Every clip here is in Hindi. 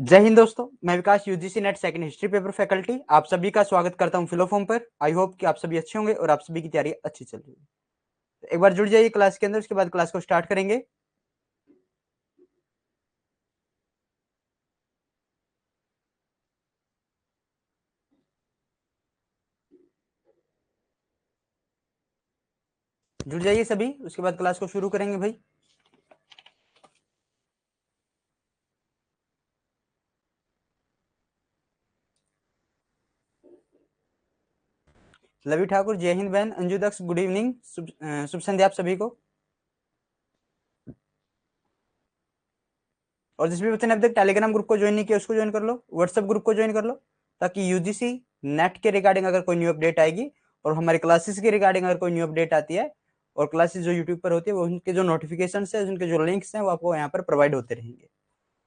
जय हिंद दोस्तों, मैं Vikas UGC NET second history paper faculty आप सभी का स्वागत करता हूं फिलोफॉर्म पर। आई होप कि आप सभी अच्छे होंगे और आप सभी की तैयारी अच्छी चल रही है। तो एक बार जुड़ जाइए क्लास के अंदर, उसके बाद क्लास को स्टार्ट करेंगे। जुड़ जाइए सभी, उसके बाद क्लास को शुरू करेंगे भाई। लवी ठाकुर, जय हिंद बहन। अंजू दक्ष, गुड इवनिंग, शुभ संध्या आप सभी को। और जिस भी बच्चे ने अभी तक टेलीग्राम ग्रुप को ज्वाइन नहीं किया उसको ज्वाइन कर लो, व्हाट्सएप ग्रुप को ज्वाइन कर लो, ताकि यूजीसी नेट के रिगार्डिंग अगर कोई न्यू अपडेट आएगी और हमारी क्लासेस के रिगार्डिंग अगर कोई न्यू अपडेट आती है और क्लासेस जो यूट्यूब पर होती है वो उनके जो नोटिफिकेशन है, उनके जो लिंक्स हैं वो आपको यहाँ पर प्रोवाइड होते रहेंगे।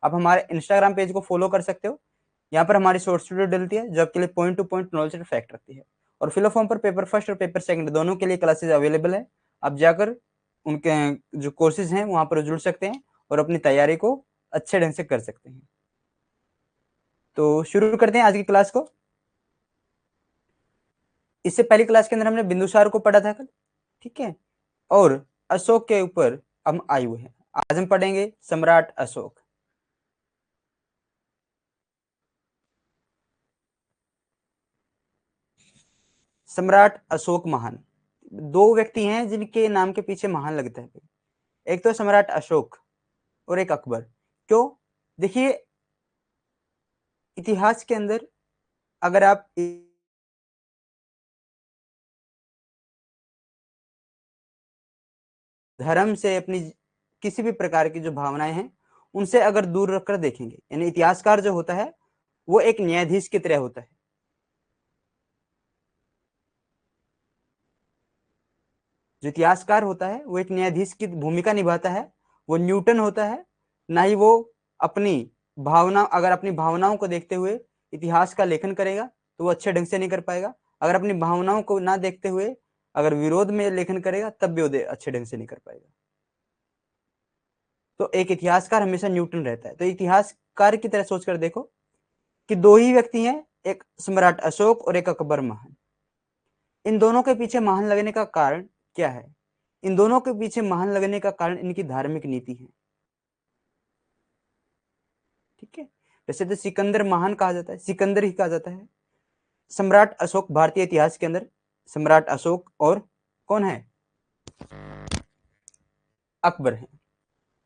आप हमारे इंस्टाग्राम पेज को फॉलो कर सकते हो। यहाँ पर हमारी शॉर्ट्स वीडियो डलती है जो आपके लिए point two point knowledge fact रखती है। और फिलोफॉर्म पर पेपर फर्स्ट और पेपर सेकंड दोनों के लिए क्लासेज अवेलेबल है। आप जाकर उनके जो कोर्सेज हैं वहां पर जुड़ सकते हैं और अपनी तैयारी को अच्छे ढंग से कर सकते हैं। तो शुरू करते हैं आज की क्लास को। इससे पहली क्लास के अंदर हमने बिंदुसार को पढ़ा था कल, ठीक है, और अशोक के ऊपर हम आए हुए हैं। आज हम पढ़ेंगे सम्राट अशोक। सम्राट अशोक महान। दो व्यक्ति हैं जिनके नाम के पीछे महान लगता है। एक तो सम्राट अशोक और एक अकबर। क्यों? देखिए, इतिहास के अंदर अगर आप धर्म से अपनी किसी भी प्रकार की जो भावनाएं हैं उनसे अगर दूर रखकर देखेंगे, यानी इतिहासकार जो होता है वो एक न्यायाधीश की तरह होता है। जो इतिहासकार होता है वो एक न्यायाधीश की भूमिका निभाता है। वो न्यूटन होता है, ना ही वो अपनी भावना, अगर अपनी भावनाओं को देखते हुए इतिहास का लेखन करेगा तो वो अच्छे ढंग से नहीं कर पाएगा। अगर अपनी भावनाओं को ना देखते हुए अगर विरोध में लेखन करेगा तब भी वो अच्छे ढंग से नहीं कर पाएगा। तो एक इतिहासकार हमेशा न्यूटन रहता है। तो इतिहासकार की तरह सोचकर देखो कि दो ही व्यक्ति हैं, एक सम्राट अशोक और एक अकबर महान। इन दोनों के पीछे महान लगने का कारण क्या है? इन दोनों के पीछे महान लगने का कारण इनकी धार्मिक नीति है, ठीक है। वैसे तो सिकंदर महान कहा जाता है, सिकंदर ही कहा जाता है। सम्राट अशोक भारतीय इतिहास के अंदर सम्राट अशोक और कौन है? अकबर है।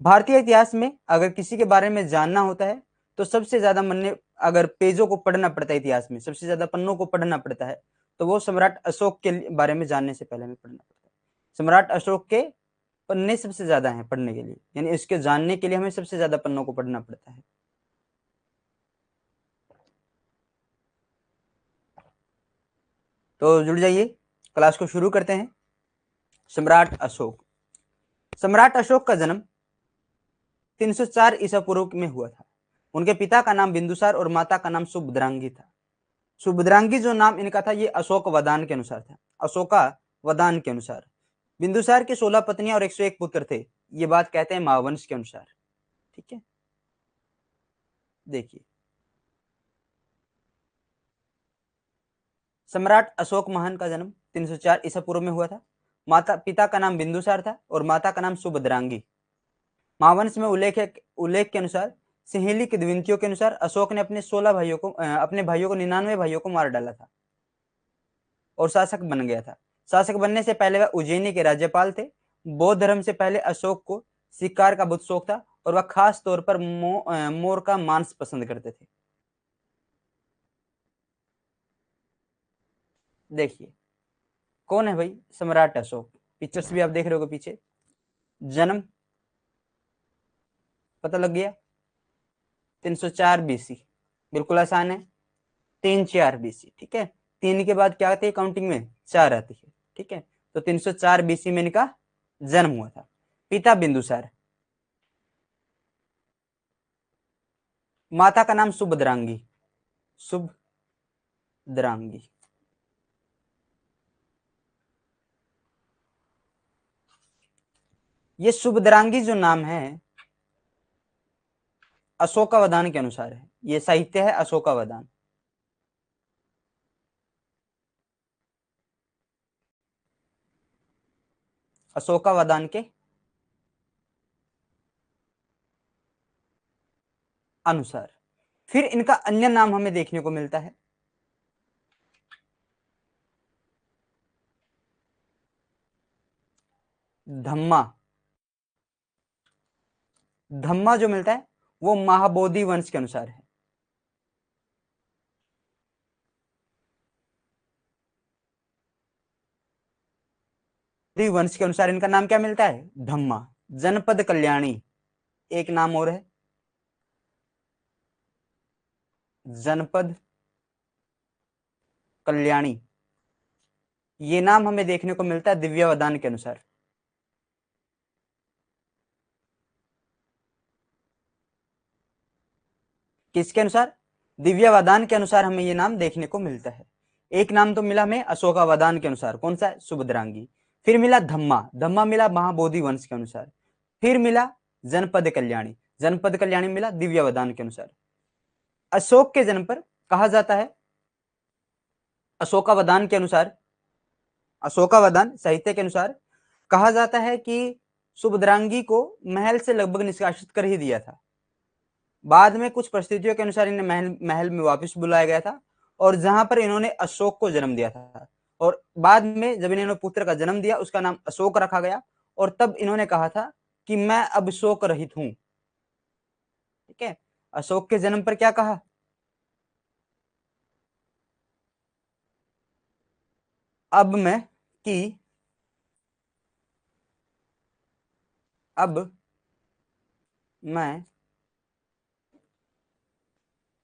भारतीय इतिहास में अगर किसी के बारे में जानना होता है तो सबसे ज्यादा मन, अगर पेजों को पढ़ना पड़ता है, इतिहास में सबसे ज्यादा पन्नों को पढ़ना पड़ता है तो वो सम्राट अशोक के बारे में जानने से पहले हमें पढ़ना पड़ता है। सम्राट अशोक के पन्ने सबसे ज्यादा हैं पढ़ने के लिए, यानी इसके जानने के लिए हमें सबसे ज्यादा पन्नों को पढ़ना पड़ता है। तो जुड़ जाइए, क्लास को शुरू करते हैं। सम्राट अशोक। सम्राट अशोक का जन्म 304 ईसा पूर्व में हुआ था। उनके पिता का नाम बिंदुसार और माता का नाम सुभद्रांगी था। सुभद्रांगी जो नाम इनका था ये अशोक वदान के अनुसार था, अशोका वदान के अनुसार। बिंदुसार के 16 पत्नियां और 101 पुत्र थे, ये बात कहते हैं महावंश के अनुसार, ठीक है। देखिए, सम्राट अशोक महान का जन्म 304 ईसा पूर्व में हुआ था। माता पिता का नाम बिंदुसार था और माता का नाम सुभद्रांगी। महावंश में उल्लेख के अनुसार, सहेली की द्विंतियों के अनुसार अशोक ने अपने 16 भाइयों को, अपने भाइयों को 99 भाइयों को मार डाला था और शासक बन गया था। शासक बनने से पहले वह उज्जैनी के राज्यपाल थे। बौद्ध धर्म से पहले अशोक को शिकार का बहुत शौक था और वह खास तौर पर मोर का मांस पसंद करते थे। देखिए, कौन है भाई सम्राट अशोक? पिक्चर्स भी आप देख रहे हो पीछे। जन्म पता लग गया, 304 बीसी, बिल्कुल आसान है। 3 4 बीसी, ठीक है। 3 के बाद क्या आती है काउंटिंग में? 4 आती है, ठीक है। तो 304 बीसी में इनका जन्म हुआ था। पिता बिंदुसार, माता का नाम सुभद्रांगी, सुभद्रांगी। ये सुभद्रांगी जो नाम है अशोकावदान के अनुसार है। ये साहित्य है अशोकावदान। अशोकावदान के अनुसार। फिर इनका अन्य नाम हमें देखने को मिलता है धम्मा। धम्मा जो मिलता है वो महाबोधि वंश के अनुसार है। वंश के अनुसार इनका नाम क्या मिलता है? धम्मा। जनपद कल्याणी एक नाम और है, जनपद कल्याणी। ये नाम हमें देखने को मिलता है दिव्यावदान के अनुसार। किसके अनुसार? दिव्यावदान के अनुसार हमें ये नाम देखने को मिलता है। एक नाम तो मिला हमें अशोकावदान के अनुसार, कौन सा है? सुभद्रांगी। फिर मिला धम्मा, धम्मा मिला महाबोधि वंश के अनुसार। फिर मिला जनपद कल्याणी, जनपद कल्याणी मिला दिव्यावदान के अनुसार। अशोक के जन्म पर कहा जाता है, अशोकावदान के अनुसार, अशोकावदान साहित्य के अनुसार कहा जाता है कि सुभद्रांगी को महल से लगभग निष्कासित कर ही दिया था। बाद में कुछ परिस्थितियों के अनुसार इन्हें महल में वापस बुलाया गया था, और जहां पर इन्होंने अशोक को जन्म दिया था। और बाद में जब इन्होंने पुत्र का जन्म दिया, उसका नाम अशोक रखा गया, और तब इन्होंने कहा था कि मैं अब शोक रहित हूं। ठीक है, अशोक के जन्म पर क्या कहा? अब मैं कि अब मैं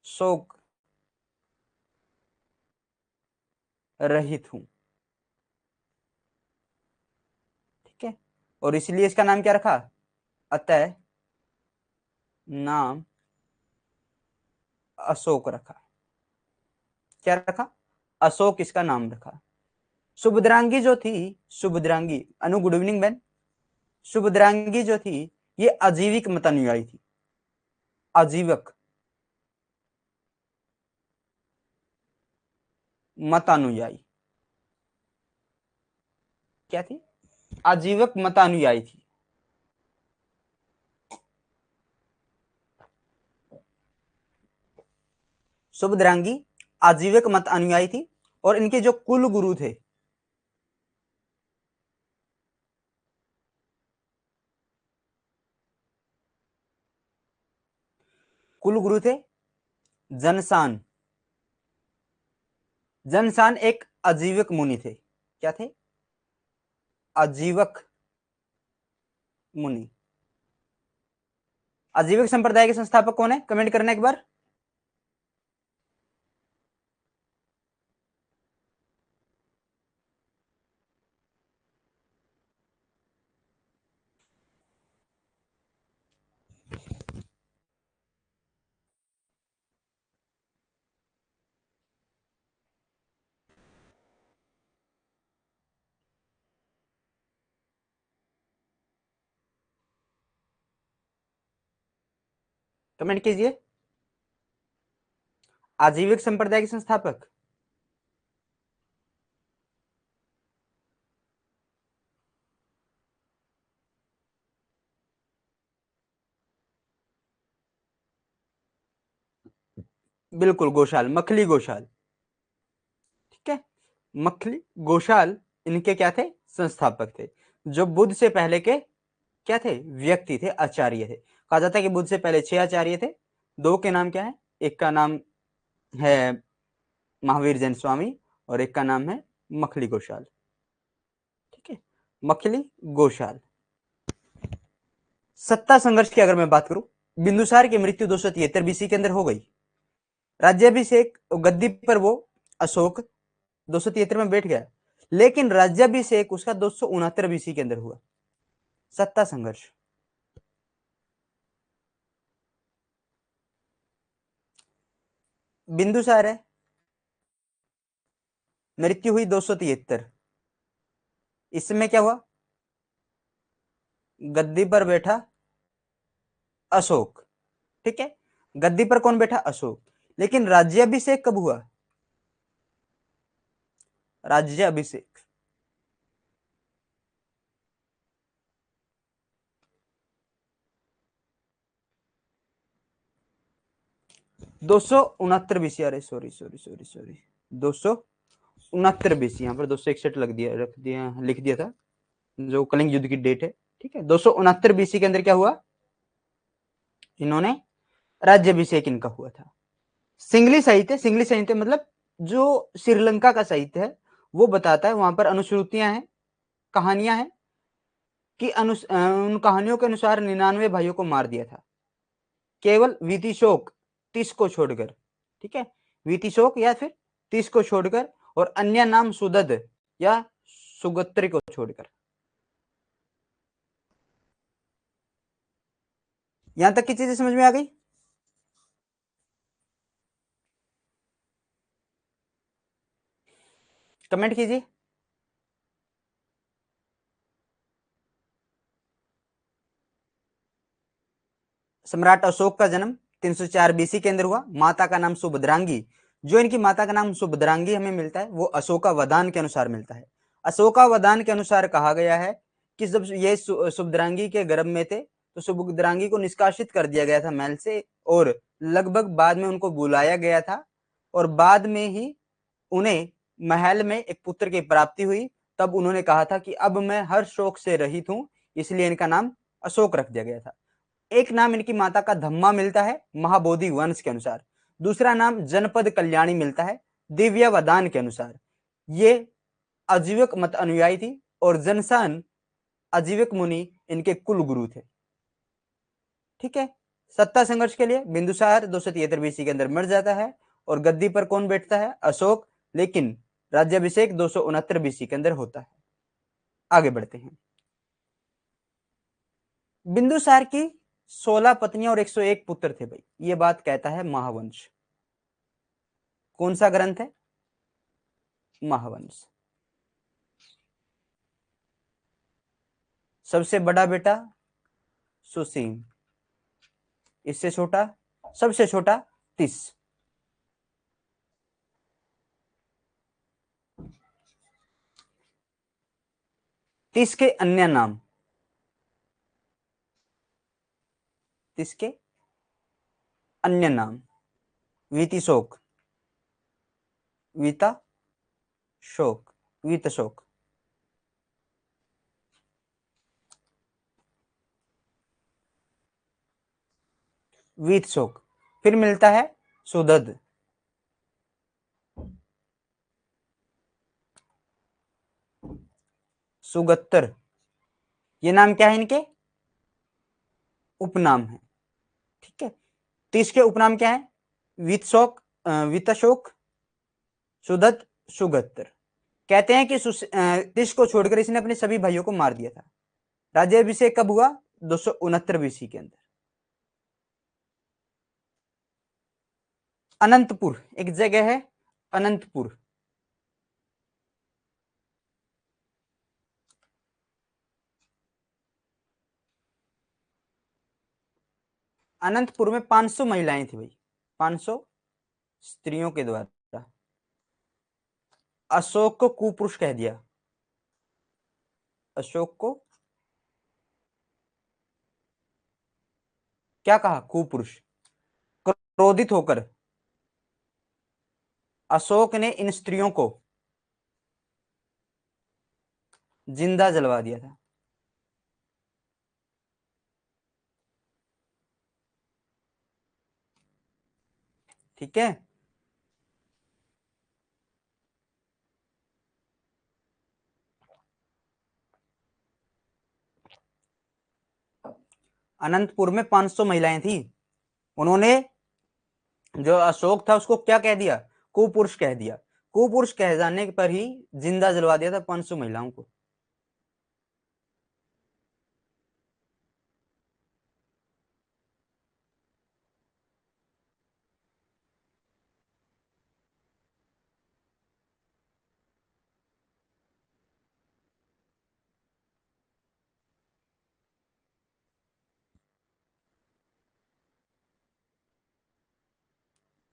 शोक रहित हूं। ठीक है, और इसलिए इसका नाम क्या रखा? अतः नाम अशोक रखा। क्या रखा? अशोक इसका नाम रखा। सुभद्रांगी जो थी, सुभद्रांगी, अनु गुड इवनिंग बहन। सुभद्रांगी जो थी ये अजीविक मतानुयायी थी। आजीवक मतानुयायी क्या थी? आजीवक मतानुयायी थी। सुभद्रांगी आजीवक मत अनुयायी थी, और इनके जो कुल गुरु थे, कुल गुरु थे जनसान। जनसान एक आजीवक मुनि थे। क्या थे? आजीवक मुनि। आजीवक संप्रदाय के संस्थापक कौन है? कमेंट करना एक बार। कमेंट कीजिए। आजीविक संप्रदाय के संस्थापक। बिल्कुल गोशाल, मखली गोशाल। ठीक है, मखली गोशाल इनके क्या थे? संस्थापक थे, जो बुद्ध से पहले के क्या थे? व्यक्ति थे, आचार्य थे। कहा जाता है कि बुद्ध से पहले 6 आचार्य थे। 2 के नाम क्या है? एक का नाम है महावीर जैन स्वामी, और एक का नाम है मखली गोशाल। ठीक है, मखली गोशाल। सत्ता संघर्ष की अगर मैं बात करूं, बिंदुसार की मृत्यु 273 बीसी के अंदर हो गई। राज्याभिषेक गद्दी पर वो अशोक 273 में बैठ गया, लेकिन राज्याभिषेक उसका 269 बीसी के अंदर हुआ। सत्ता संघर्ष। बिंदुसार है, मृत्यु हुई 273। इसमें क्या हुआ? गद्दी पर बैठा अशोक। ठीक है, गद्दी पर कौन बैठा? अशोक। लेकिन राज्याभिषेक कब हुआ? राज्याभिषेक 269 बीसी। अरे sorry sorry sorry sorry, 269 BC. यहाँ पर 261 लग दिया, रख दिया, लिख दिया था, जो कलिंग युद्ध की डेट है। ठीक है, 269 बीसी के अंदर क्या हुआ? इन्होंने राज्याभिषेक इनका हुआ था। सिंगली साहित्य मतलब जो श्रीलंका का साहित्य है वो बताता है, वहां पर अनुश्रुतियां हैं, कहानियां हैं कि उन कहानियों के अनुसार 99 भाइयों को मार दिया था, केवल वितिशोक 30 को छोड़कर। ठीक है, वितिशोक या फिर 30 को छोड़कर, और अन्य नाम सुदद या सुगोत्री को छोड़कर। यहां तक की चीजें समझ में आ गई? कमेंट कीजिए। सम्राट अशोक का जन्म 304 बीसी के अंदर हुआ। माता का नाम सुभद्रांगी। जो इनकी माता का नाम सुभद्रांगी हमें मिलता है वो अशोकावदान के अनुसार मिलता है। अशोकावदान के अनुसार कहा गया है कि जब ये सुभद्रांगी के गर्भ में थे तो सुभद्रांगी को निष्कासित कर दिया गया था महल से, और लगभग बाद में उनको बुलाया गया था, और बाद में ही उन्हें महल में एक पुत्र की प्राप्ति हुई। तब उन्होंने कहा था कि अब मैं हर शोक से रहित हूं, इसलिए इनका नाम अशोक रख दिया गया था। एक नाम इनकी माता का धम्मा मिलता है महाबोधि वंश के अनुसार। दूसरा नाम जनपद कल्याणी मिलता है दिव्यावदान के अनुसार। ये आजीवक मत अनुयायी थी, और जनसान आजीवक मुनि इनके कुल गुरु थे। ठीक है, सत्ता संघर्ष के लिए बिंदुसार 273 बीसी के अंदर मर जाता है, और गद्दी पर कौन बैठता है? अशोक। लेकिन राज्याभिषेक 269 बीसी के अंदर होता है। आगे बढ़ते हैं। बिंदुसार की 16 पत्नियां और 101 पुत्र थे भाई, ये बात कहता है महावंश। कौन सा ग्रंथ है? महावंश। सबसे बड़ा बेटा सुसीम, इससे छोटा, सबसे छोटा 30। 30 के अन्य नाम, 30 के अन्य नाम: वीतिशोक, वीता शोक, वीतशोक, वीतशोक। फिर मिलता है सुदद, सुगत्तर। ये नाम क्या है इनके? उपनाम है। ठीक है, 30 के उपनाम क्या है? वीतशोक, वीतशोक, सुदत, सुगत्तर। कहते हैं कि 30 को छोड़कर इसने अपने सभी भाइयों को मार दिया था। राज्याभिषेक कब हुआ? 269 बीसी के अंदर। अनंतपुर एक जगह है, अनंतपुर। अनंतपुर में 500 महिलाएं थी भाई, 500 स्त्रियों के द्वारा। अशोक को कुपुरुष कह दिया, अशोक को क्या कहा? कुपुरुष। क्रोधित होकर अशोक ने इन स्त्रियों को जिंदा जलवा दिया था। ठीक है, अनंतपुर में 500 महिलाएं थी। उन्होंने जो अशोक था उसको क्या कह दिया? कुपुरुष कह दिया। कुपुरुष कह जाने पर ही जिंदा जलवा दिया था 500 महिलाओं को।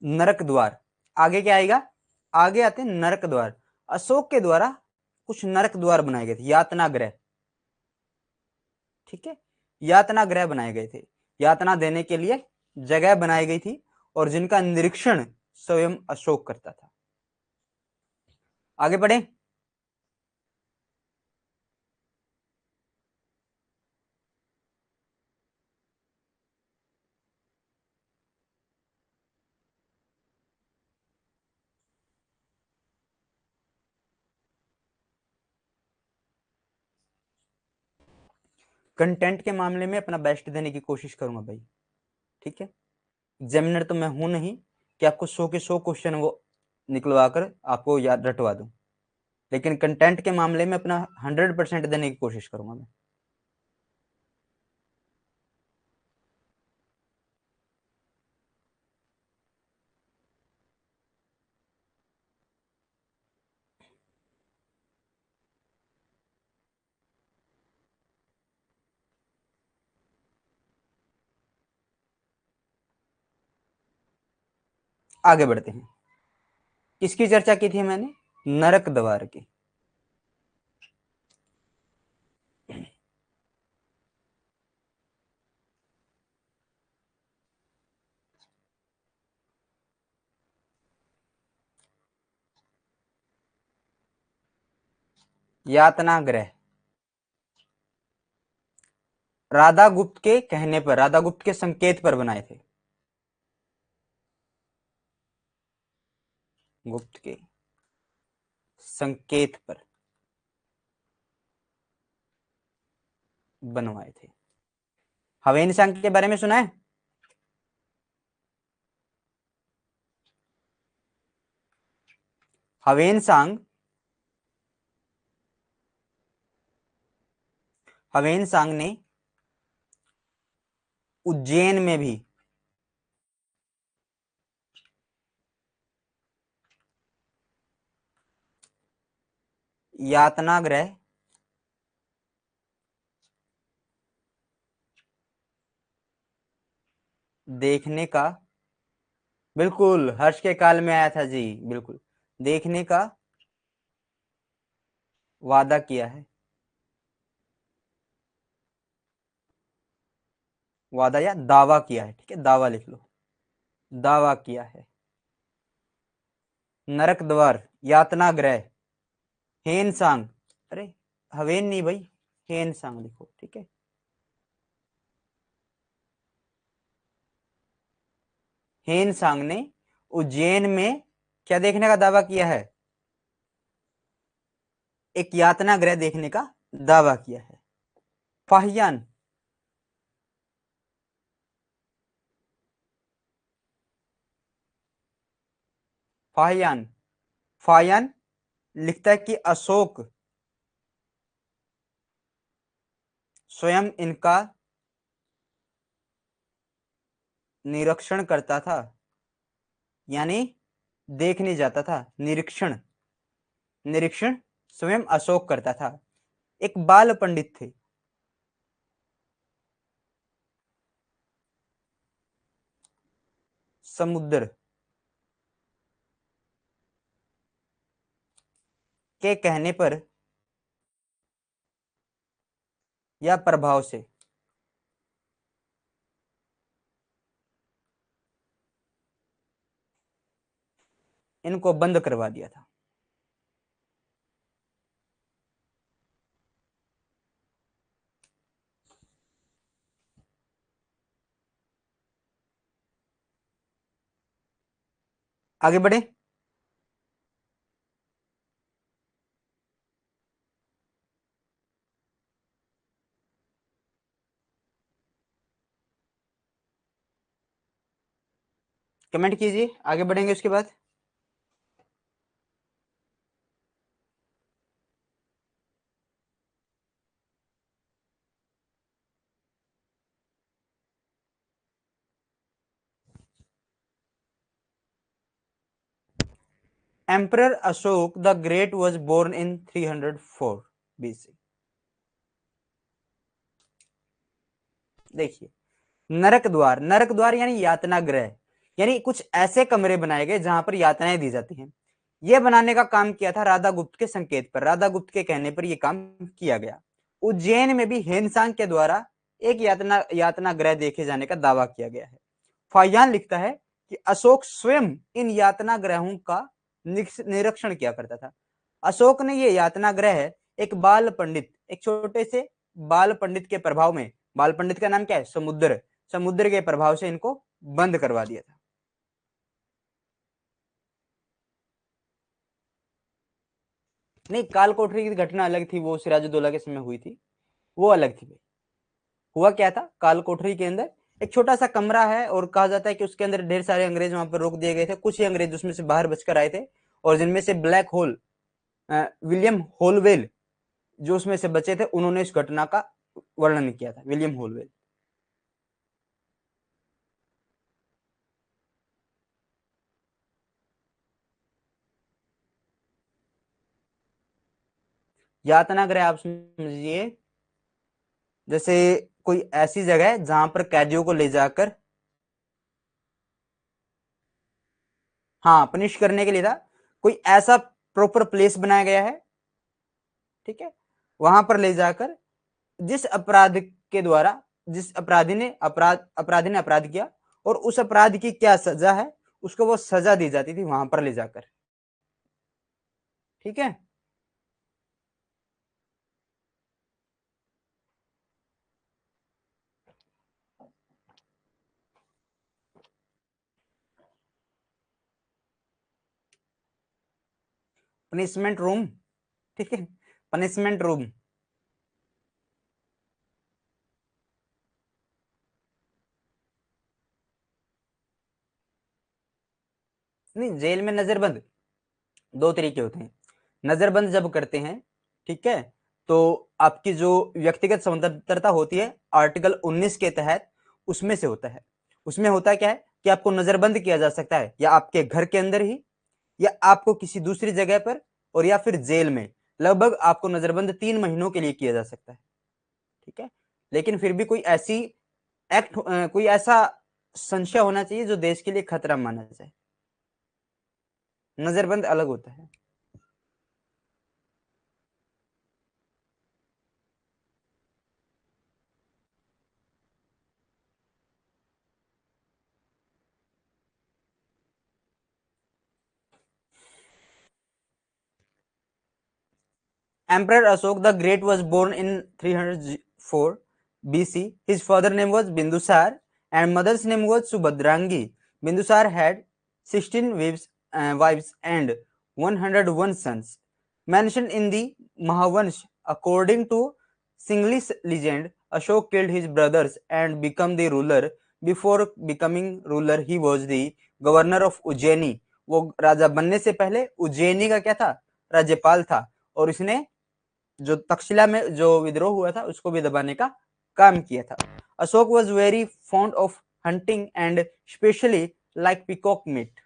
नरक द्वार। आगे क्या आएगा, आगे आते हैं नरक द्वार। अशोक के द्वारा कुछ नरक द्वार बनाए गए थे, यातना ग्रह, ठीक है, यातना ग्रह बनाए गए थे, यातना देने के लिए जगह बनाई गई थी, और जिनका निरीक्षण स्वयं अशोक करता था। आगे बढ़े। कंटेंट के मामले में अपना बेस्ट देने की कोशिश करूंगा भाई, ठीक है। एग्जामिनर तो मैं हूं नहीं कि आपको 100 के 100 क्वेश्चन वो निकलवा कर आपको याद रटवा दूं, लेकिन कंटेंट के मामले में अपना 100% देने की कोशिश करूंगा मैं। आगे बढ़ते हैं। किसकी चर्चा की थी मैंने, नरक द्वार की। यातना ग्रह राधा गुप्त के कहने पर, राधा गुप्त के संकेत पर बनाए थे, गुप्त के संकेत पर बनवाए थे। हवेन सांग के बारे में सुना है। हवेन सांग, हवेन सांग ने उज्जैन में भी यातना ग्रह देखने का, बिल्कुल हर्ष के काल में आया था जी, बिल्कुल, देखने का वादा किया है। वादा या दावा किया है, ठीक है, दावा लिख लो, दावा किया है। नरक द्वार, यातना ग्रह, हेन सांग, अरे हवेन नहीं भाई, हेन सांग लिखो, ठीक है। हेन सांग ने उज्जैन में क्या देखने का दावा किया है, एक यातना ग्रह देखने का दावा किया है। फाहियान, फाहियान, फाहियान लिखता है कि अशोक स्वयं इनका निरीक्षण करता था, यानी देखने जाता था, निरीक्षण, निरीक्षण स्वयं अशोक करता था। एक बाल पंडित थे, समुद्र के कहने पर या प्रभाव से इनको बंद करवा दिया था। आगे बढ़े। कमेंट कीजिए, आगे बढ़ेंगे उसके बाद। Emperor Ashoka the Great was born in 304 BC। देखिए, नरक द्वार, नरक द्वार यानी यातना ग्रह, यानी कुछ ऐसे कमरे बनाए गए जहां पर यातनाएं दी जाती हैं। यह बनाने का काम किया था राधा गुप्त के संकेत पर, राधा गुप्त के कहने पर यह काम किया गया। उज्जैन में भी हेनसांग के द्वारा एक यातना यातना गृह देखे जाने का दावा किया गया है। फाहियान लिखता है कि अशोक स्वयं इन यातना ग्रहों का निरीक्षण किया करता था। अशोक ने ये यातना ग्रह एक बाल पंडित, एक छोटे से बाल पंडित के प्रभाव में, बाल पंडित का नाम क्या है, समुद्र, समुद्र के प्रभाव से इनको बंद करवा दिया था। नहीं, काल कोठरी की घटना अलग थी, वो सिराजुद्दौला के समय हुई थी, वो अलग थी भाई। हुआ क्या था, काल कोठरी के अंदर एक छोटा सा कमरा है और कहा जाता है कि उसके अंदर ढेर सारे अंग्रेज वहां पर रोक दिए गए थे। कुछ ही अंग्रेज उसमें से बाहर बचकर आए थे, और जिनमें से ब्लैक होल विलियम होलवेल जो उसमें से बचे थे, उन्होंने इस घटना का वर्णन किया था, विलियम होलवेल। यातना गृह आप समझिए जैसे कोई ऐसी जगह है जहां पर कैदियों को ले जाकर, हाँ, पनिश करने के लिए था, कोई ऐसा प्रॉपर प्लेस बनाया गया है, ठीक है, वहां पर ले जाकर जिस अपराध के द्वारा, जिस अपराधी ने अपराध किया और उस अपराध की क्या सजा है, उसको वो सजा दी जाती थी वहां पर ले जाकर, ठीक है। पनिशमेंट रूम, ठीक है, पनिशमेंट रूम। नहीं, जेल में नजरबंद दो तरीके होते हैं। नजरबंद जब करते हैं, ठीक है, तो आपकी जो व्यक्तिगत स्वतंत्रता होती है आर्टिकल 19 के तहत, उसमें से होता है। उसमें होता क्या है कि आपको नजरबंद किया जा सकता है या आपके घर के अंदर ही, या आपको किसी दूसरी जगह पर, और या फिर जेल में। लगभग आपको नजरबंद 3 महीनों के लिए किया जा सकता है, ठीक है। लेकिन फिर भी कोई ऐसी कोई ऐसा संशय होना चाहिए जो देश के लिए खतरा माना जाए, नजरबंद अलग होता है। Emperor Ashok the Great was born in 304 BC. His father name was Bindusar and mother's name was Subhadrangi. Bindusar had 16 wives and 101 sons. Mentioned in the Mahavansh, according to Singlish legend, Ashok killed his brothers and became the ruler. Before becoming ruler, he was the governor of Ujjaini. वो राजा बनने से पहले उज्जैनी का क्या था, राज्यपाल था, और इसने जो तक्षशिला में जो विद्रोह हुआ था उसको भी दबाने का काम किया था। Ashoka was very fond of hunting and specially like peacock meat.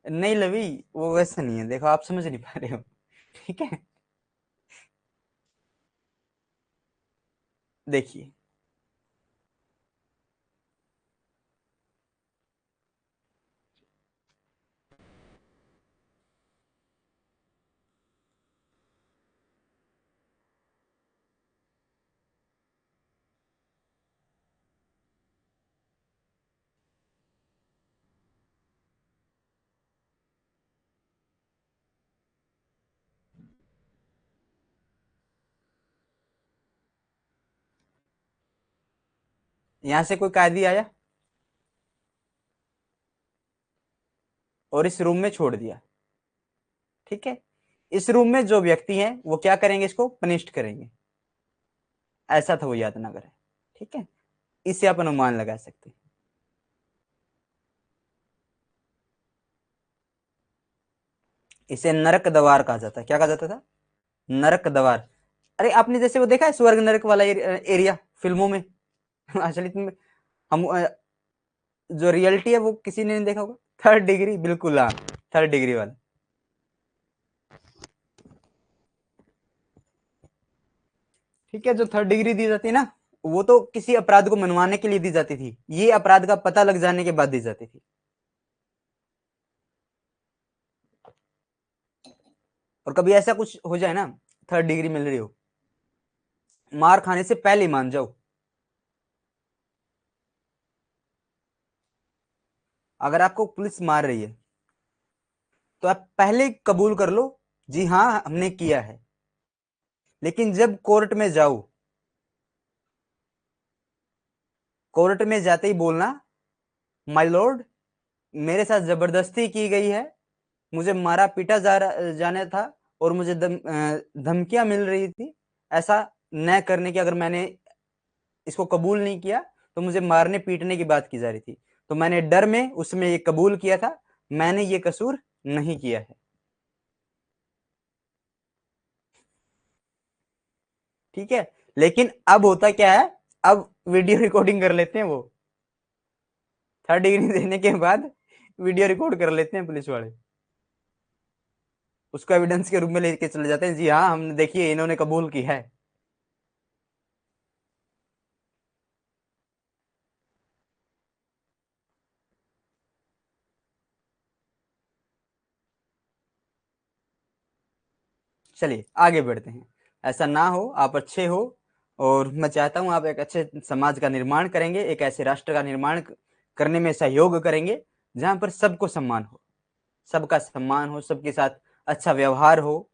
नहीं लवी, वो वैसा नहीं है, देखो आप समझ नहीं पा रहे हो, ठीक है। देखिए, यहां से कोई कैदी आया और इस रूम में छोड़ दिया, ठीक है। इस रूम में जो व्यक्ति हैं वो क्या करेंगे, इसको पनिष्ड करेंगे। ऐसा था वो यातनागर है, ठीक है। इससे आप अनुमान लगा सकते हैं। इसे नरक द्वार कहा जाता है। क्या कहा जाता था, नरक द्वार। अरे आपने जैसे वो देखा है स्वर्ग नरक वाला एरिया फिल्मों में, असलियत में हम जो रियलिटी है वो किसी ने नहीं देखा होगा। थर्ड डिग्री, बिल्कुल हाँ, थर्ड डिग्री वाला। ठीक है, जो थर्ड डिग्री दी जाती है ना, वो तो किसी अपराध को मनवाने के लिए दी जाती थी, ये अपराध का पता लग जाने के बाद दी जाती थी। और कभी ऐसा कुछ हो जाए ना, थर्ड डिग्री मिल रही हो, मार खाने से पहले मान जाओ। अगर आपको पुलिस मार रही है तो आप पहले कबूल कर लो, जी हाँ हमने किया है। लेकिन जब कोर्ट में जाओ, कोर्ट में जाते ही बोलना, माय लॉर्ड, मेरे साथ जबरदस्ती की गई है, मुझे मारा पीटा जाना था, और मुझे धमकियां मिल रही थी, ऐसा न करने की, अगर मैंने इसको कबूल नहीं किया तो मुझे मारने पीटने की बात की जा रही थी, तो मैंने डर में उसमें ये कबूल किया था, मैंने ये कसूर नहीं किया है। ठीक है, लेकिन अब होता क्या है, अब वीडियो रिकॉर्डिंग कर लेते हैं वो, थर्ड डिग्री देने के बाद वीडियो रिकॉर्ड कर लेते हैं पुलिस वाले, उसको एविडेंस के रूप में लेके चले जाते हैं, जी हाँ हमने, देखिए इन्होंने कबूल की है। चलिए आगे बढ़ते हैं, ऐसा ना हो, आप अच्छे हो, और मैं चाहता हूं आप एक अच्छे समाज का निर्माण करेंगे, एक ऐसे राष्ट्र का निर्माण करने में सहयोग करेंगे जहां पर सबको सम्मान हो, सबका सम्मान हो, सबके साथ अच्छा व्यवहार हो,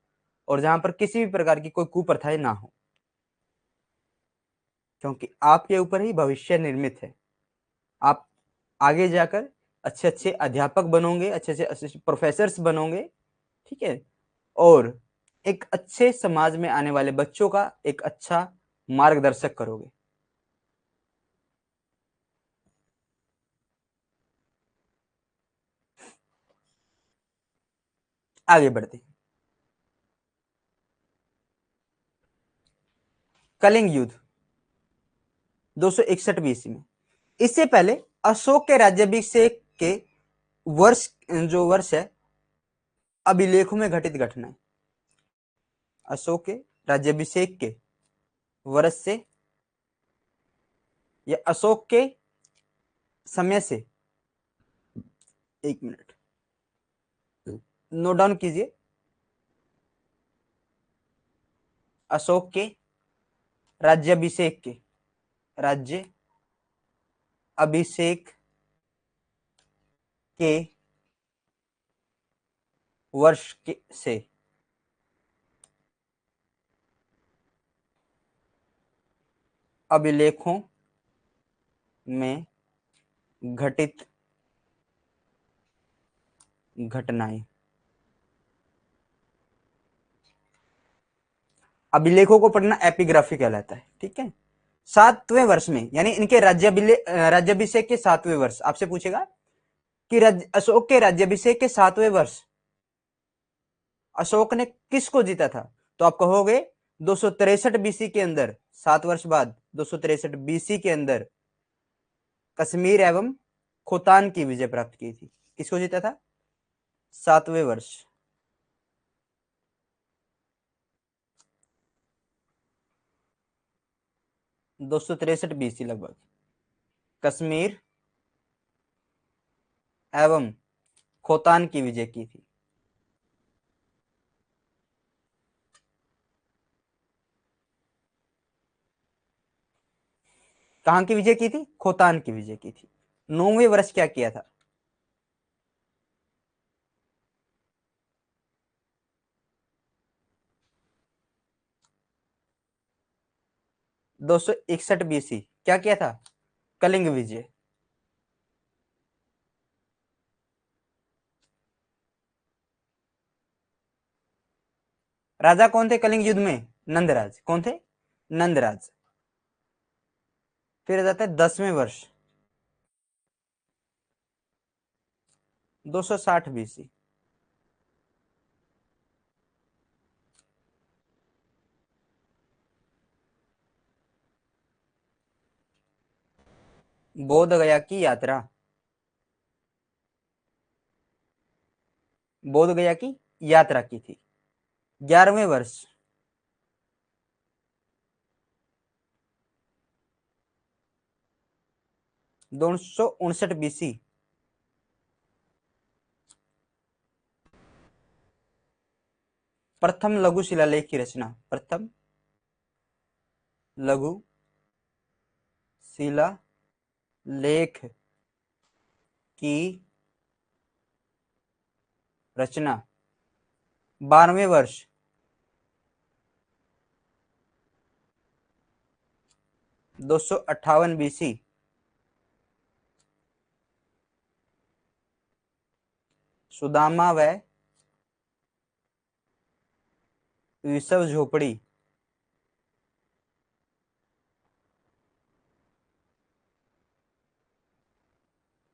और जहां पर किसी भी प्रकार की कोई कुप्रथाएं ना हो, क्योंकि आपके ऊपर ही भविष्य निर्मित है। आप आगे जाकर अच्छे अच्छे अध्यापक बनोगे, अच्छे अच्छे प्रोफेसर्स बनोगे, ठीक है, और एक अच्छे समाज में आने वाले बच्चों का एक अच्छा मार्गदर्शक करोगे। आगे बढ़ते हैं। कलिंग युद्ध 261 बीसी में, इससे पहले अशोक के राज्याभिषेक के वर्ष, जो वर्ष है, अभिलेखों में घटित घटना है, अशोक के राज्याभिषेक के वर्ष से या अशोक के समय से, एक मिनट नोट डाउन कीजिए, अशोक के राज्याभिषेक के, राज्य अभिषेक के वर्ष के से अभिलेखों में घटित घटनाएं, अभिलेखों को पढ़ना एपिग्राफी कहलाता है, ठीक है। 7वें वर्ष में, यानी इनके राज्याभिषेक के 7वें वर्ष, आपसे पूछेगा कि अशोक के राज्याभिषेक के 7वें वर्ष अशोक ने किसको जीता था, तो आप कहोगे 263 बीसी के अंदर, 7 वर्ष बाद 263 बीसी के अंदर कश्मीर एवं खोतान की विजय प्राप्त की थी। किसको जीता था? 7वें वर्ष, 263 बीसी लगभग, कश्मीर एवं खोतान की विजय की थी। कहां की विजय की थी? खोतान की विजय की थी। 9वें वर्ष क्या किया था? 261 बीसी क्या किया था? कलिंग विजय। राजा कौन थे कलिंग युद्ध में? नंदराज। कौन थे? नंदराज। फिर आ जाता है 10वें वर्ष, 260 बीसी, बोध गया की यात्रा, बोध गया की यात्रा की थी। 11वें वर्ष, 259 BC। प्रथम लघु शिलालेख की रचना, प्रथम लघु शिलालेख की रचना 12वें वर्ष 258 BC। सुदामा व विषव झोपड़ी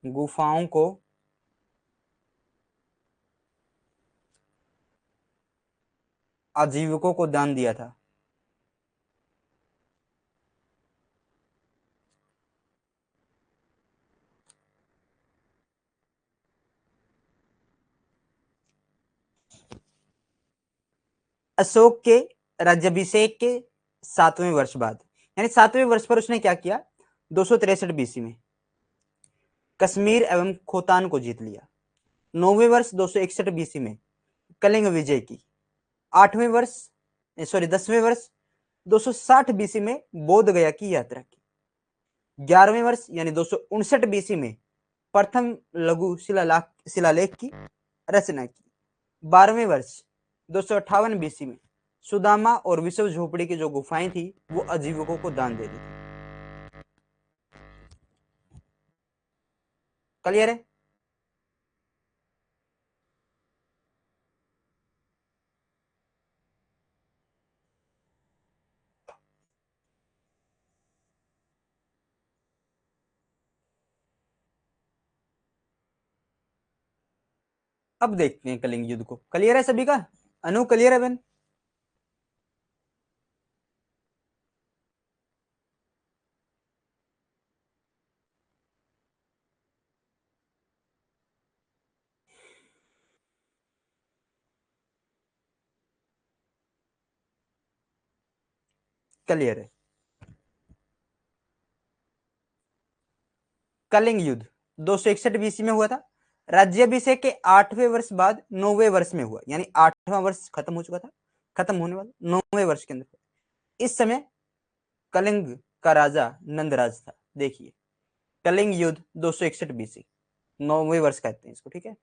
गुफाओं को आजीविकों को दान दिया था। अशोक के राज्याभिषेक के 7वें वर्ष बाद, यानी 7वें वर्ष पर उसने क्या किया, 263 BC में कश्मीर एवं खोतान को जीत लिया। 9वें वर्ष 261 BC में कलिंग विजय की। 8वें वर्ष सॉरी 10वें वर्ष 260 BC में बोध गया की यात्रा की। 11वें वर्ष यानी 259 BC में प्रथम लघु शिलालेख की रचना की। 12वें वर्ष 258 BC में सुदामा और विषव झोपड़ी की जो गुफाएं थी वो आजीविकों को दान दे दी थी। क्लियर है? अब देखते हैं कलिंग युद्ध को। क्लियर है सभी का? अनु क्लियर है बहन? क्लियर है। कलिंग युद्ध 261 BC में हुआ था। राज्याभिषेक के 8वें वर्ष बाद 9वें वर्ष में हुआ, यानी 8वां वर्ष खत्म हो चुका था, खत्म होने वाला 9वें वर्ष के अंदर। इस समय कलिंग का राजा नंदराज था। देखिए कलिंग युद्ध 261 BC, 9वें वर्ष कहते हैं इसको, ठीक है।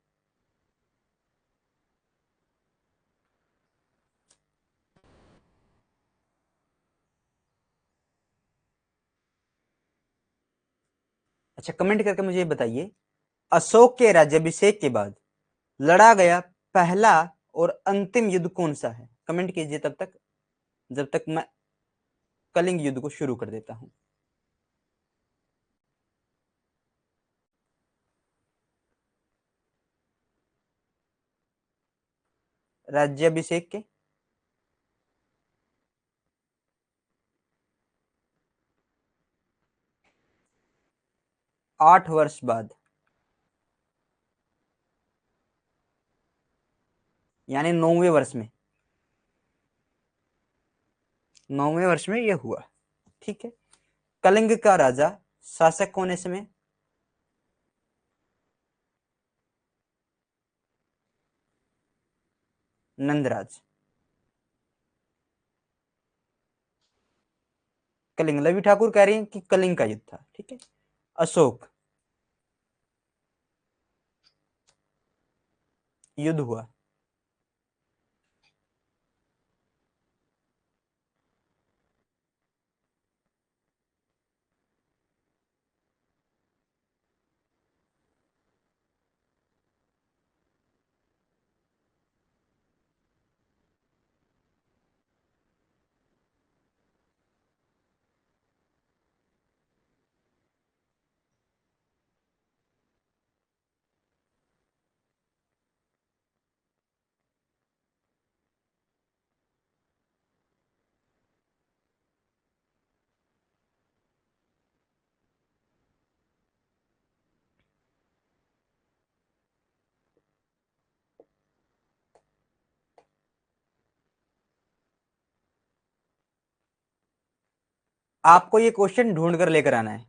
अच्छा कमेंट करके मुझे बताइए, अशोक के राज्याभिषेक के बाद लड़ा गया पहला और अंतिम युद्ध कौन सा है? कमेंट कीजिए तब तक, जब तक मैं कलिंग युद्ध को शुरू कर देता हूं। राज्याभिषेक के 8 वर्ष बाद, यानी 9वें वर्ष में, 9वें वर्ष में यह हुआ, ठीक है। कलिंग का राजा शासक कौन है इसमें? नंदराज। कलिंग, लवी ठाकुर कह रही हैं कि कलिंग का युद्ध था, ठीक है। अशोक, युद्ध हुआ। आपको ये क्वेश्चन ढूंढ कर लेकर आना है,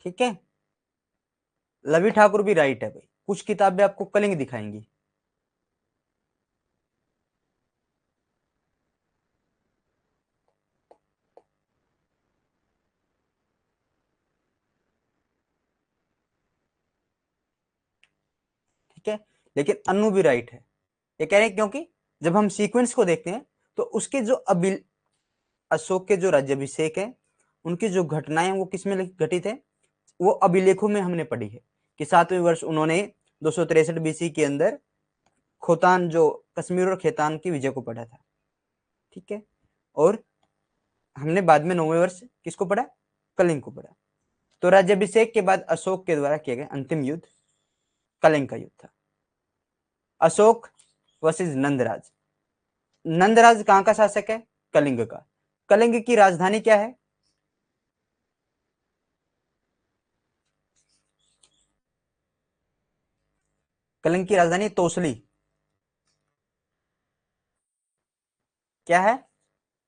ठीक है। लवी ठाकुर भी राइट है भाई, कुछ किताबें आपको कलिंग दिखाएंगी। ठीक है, लेकिन अनु भी राइट है। ये कह रहे हैं क्योंकि जब हम सीक्वेंस को देखते हैं तो उसके जो अशोक के जो राज्याभिषेक है, उनकी जो घटनाएं वो किसमें घटित है, वो अभिलेखों में हमने पढ़ी है कि 7वें वर्ष उन्होंने 263 बीसी के अंदर खोतान, जो कश्मीर और खेतान की विजय को पढ़ा था। ठीक है, और हमने बाद में 9वें वर्ष किसको पढ़ा, कलिंग को पढ़ा। तो राज्याभिषेक के बाद अशोक के द्वारा किया गया अंतिम युद्ध कलिंग का युद्ध था। अशोक वर्सेस नंदराज। नंदराज कहां का शासक है, कलिंग का। कलिंग की राजधानी क्या है, कलिंग की राजधानी तोसली। क्या है,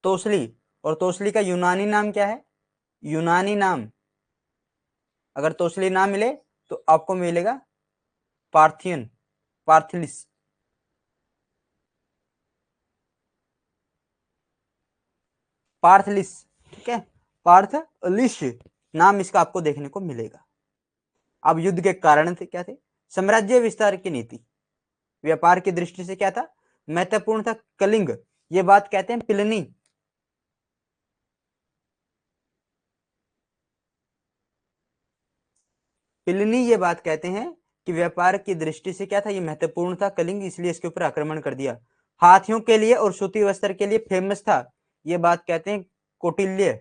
तोसली। और तोसली का यूनानी नाम क्या है, यूनानी नाम, अगर तोसली ना मिले तो आपको मिलेगा पार्थियन, पार्थिलिस। पार्थलिस। ठीक है, पार्थलिस नाम इसका आपको देखने को मिलेगा। अब युद्ध के कारण थे क्या थे, साम्राज्य विस्तार की नीति, व्यापार की दृष्टि से क्या था, महत्वपूर्ण था कलिंग। ये बात कहते हैं प्लिनी। प्लिनी ये बात कहते हैं कि व्यापार की दृष्टि से क्या था, ये महत्वपूर्ण था कलिंग, इसलिए इसके ऊपर आक्रमण कर दिया। हाथियों के लिए और सूती वस्त्र के लिए फेमस था, ये बात कहते हैं कौटिल्य।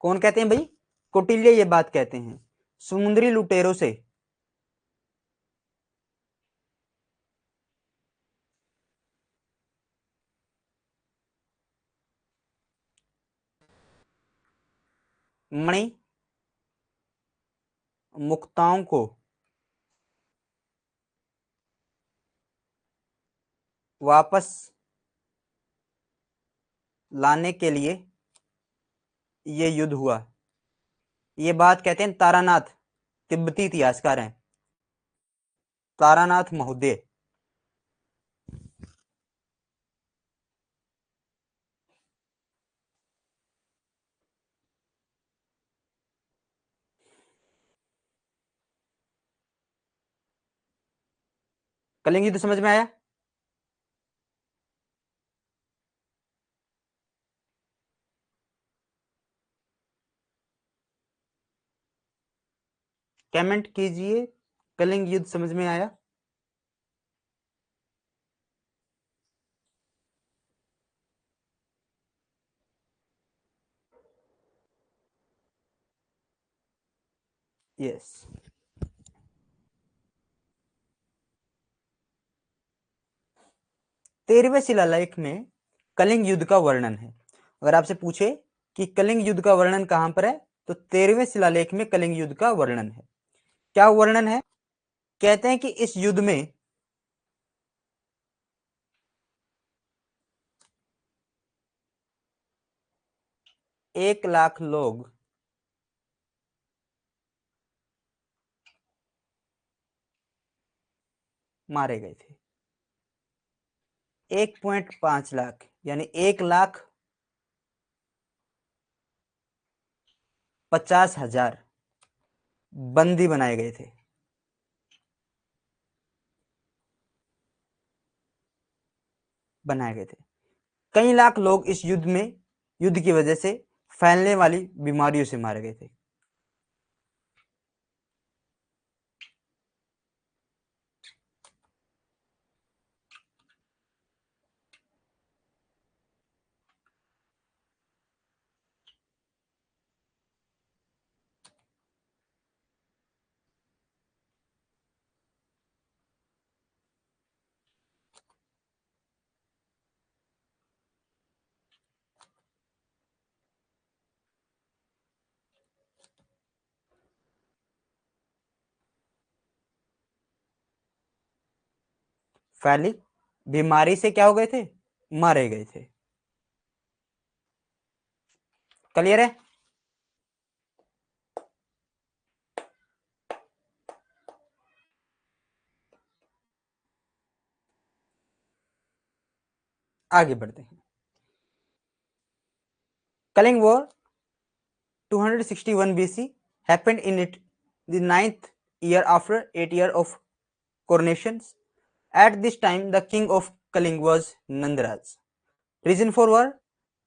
कौन कहते हैं भाई, कौटिल्य ये बात कहते हैं। समुद्री लुटेरों से, मणि मुक्ताओं को वापस लाने के लिए ये युद्ध हुआ, ये बात कहते हैं तारानाथ, तिब्बती इतिहासकार हैं, तारानाथ महोदय। कलिंग युद्ध समझ में आया। कमेंट कीजिए, कलिंग युद्ध समझ में आया। यस। 13वें शिलालेख में कलिंग युद्ध का वर्णन है। अगर आपसे पूछे कि कलिंग युद्ध का वर्णन कहां पर है, तो 13वें शिलालेख में कलिंग युद्ध का वर्णन है। क्या वर्णन है, कहते हैं कि इस युद्ध में 1 लाख लोग मारे गए थे। 1.5 लाख, यानी 1,50,000 बंदी बनाए गए थे। बनाए गए थे। कई लाख लोग इस युद्ध में, युद्ध की वजह से फैलने वाली बीमारियों से मारे गए थे। फैली बीमारी से क्या हो गए थे, मारे गए थे। क्लियर है। आगे बढ़ते हैं। Kalinga war 261 BC happened in it the ninth year after 8 years of coronations. At this time, the king of Kaling was Nandaraj. Reason for war,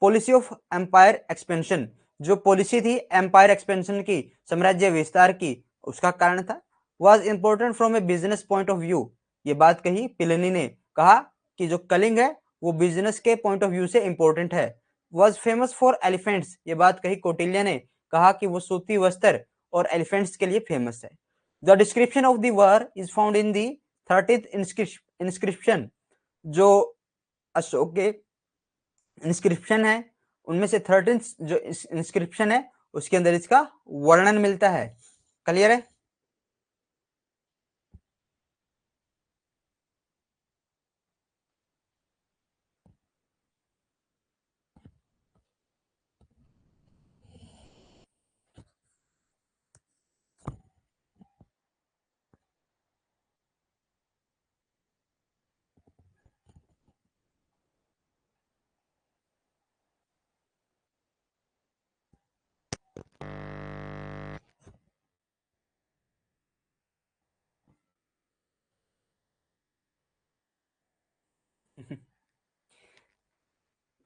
policy of empire expansion. जो पॉलिसी थी एम्पायर एक्सपेंशन की, साम्राज्य विस्तार की, उसका कारण था। Was important from A business point of view. ये बात कही प्लिनी ने, कहा कि जो कलिंग है वो बिजनेस के पॉइंट ऑफ व्यू से इंपॉर्टेंट है। Was famous for elephants. ये बात कही कौटिल्य ने, कहा कि वो सूती वस्त्र और एलिफेंट्स के लिए फेमस है। The description of the war is found in the 30th inscription. जो अशोक के इंस्क्रिप्शन है उनमें से 13 जो इंस्क्रिप्शन है उसके अंदर इसका वर्णन मिलता है। क्लियर है?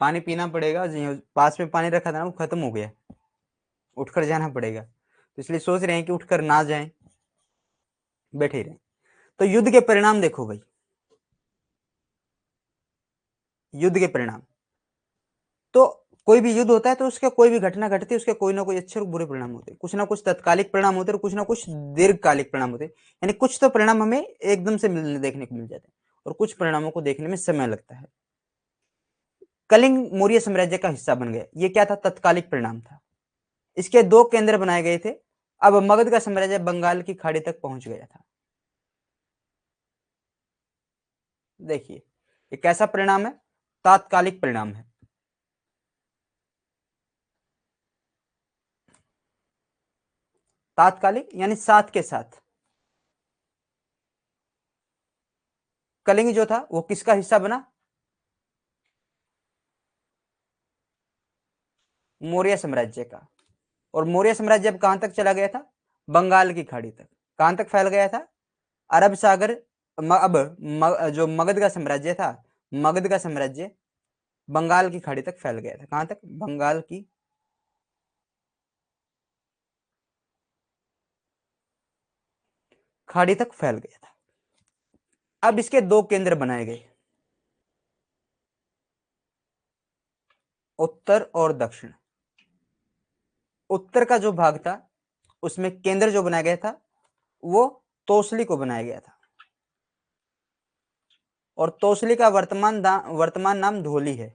पानी पीना पड़ेगा, पास में पानी रखा था ना वो खत्म हो गया, उठकर जाना पड़ेगा, तो इसलिए सोच रहे हैं कि उठकर ना जाएं, बैठे रहें। तो युद्ध के परिणाम देखो भाई, युद्ध के परिणाम। तो कोई भी युद्ध होता है तो उसका कोई भी घटना घटती है उसके कोई ना कोई अच्छे और बुरे परिणाम होते हैं। कुछ ना कुछ तत्कालिक परिणाम होते हैं और कुछ ना कुछ दीर्घकालिक परिणाम होते हैं। यानी कुछ तो परिणाम हमें एकदम से देखने को मिल जाते हैं और कुछ परिणामों को देखने में समय लगता है। कलिंग मौर्य साम्राज्य का हिस्सा बन गया, ये क्या था? तत्कालिक परिणाम था। इसके 2 केंद्र बनाए गए थे। अब मगध का साम्राज्य बंगाल की खाड़ी तक पहुंच गया था। देखिए ये कैसा परिणाम है? तात्कालिक परिणाम है। तात्कालिक यानी साथ के साथ। कलिंग जो था वो किसका हिस्सा बना? मौर्य साम्राज्य का। और मौर्य साम्राज्य अब कहां तक चला गया था? बंगाल की खाड़ी तक। कहां तक फैल गया था? अरब सागर। जो मगध का साम्राज्य था, मगध का साम्राज्य बंगाल की खाड़ी तक फैल गया था। कहां तक? बंगाल की खाड़ी तक फैल गया था। अब इसके 2 केंद्र बनाए गए, उत्तर और दक्षिण। उत्तर का जो भाग था उसमें केंद्र जो बनाया गया था वो तोसली को बनाया गया था। और तोसली का वर्तमान नाम धोली है।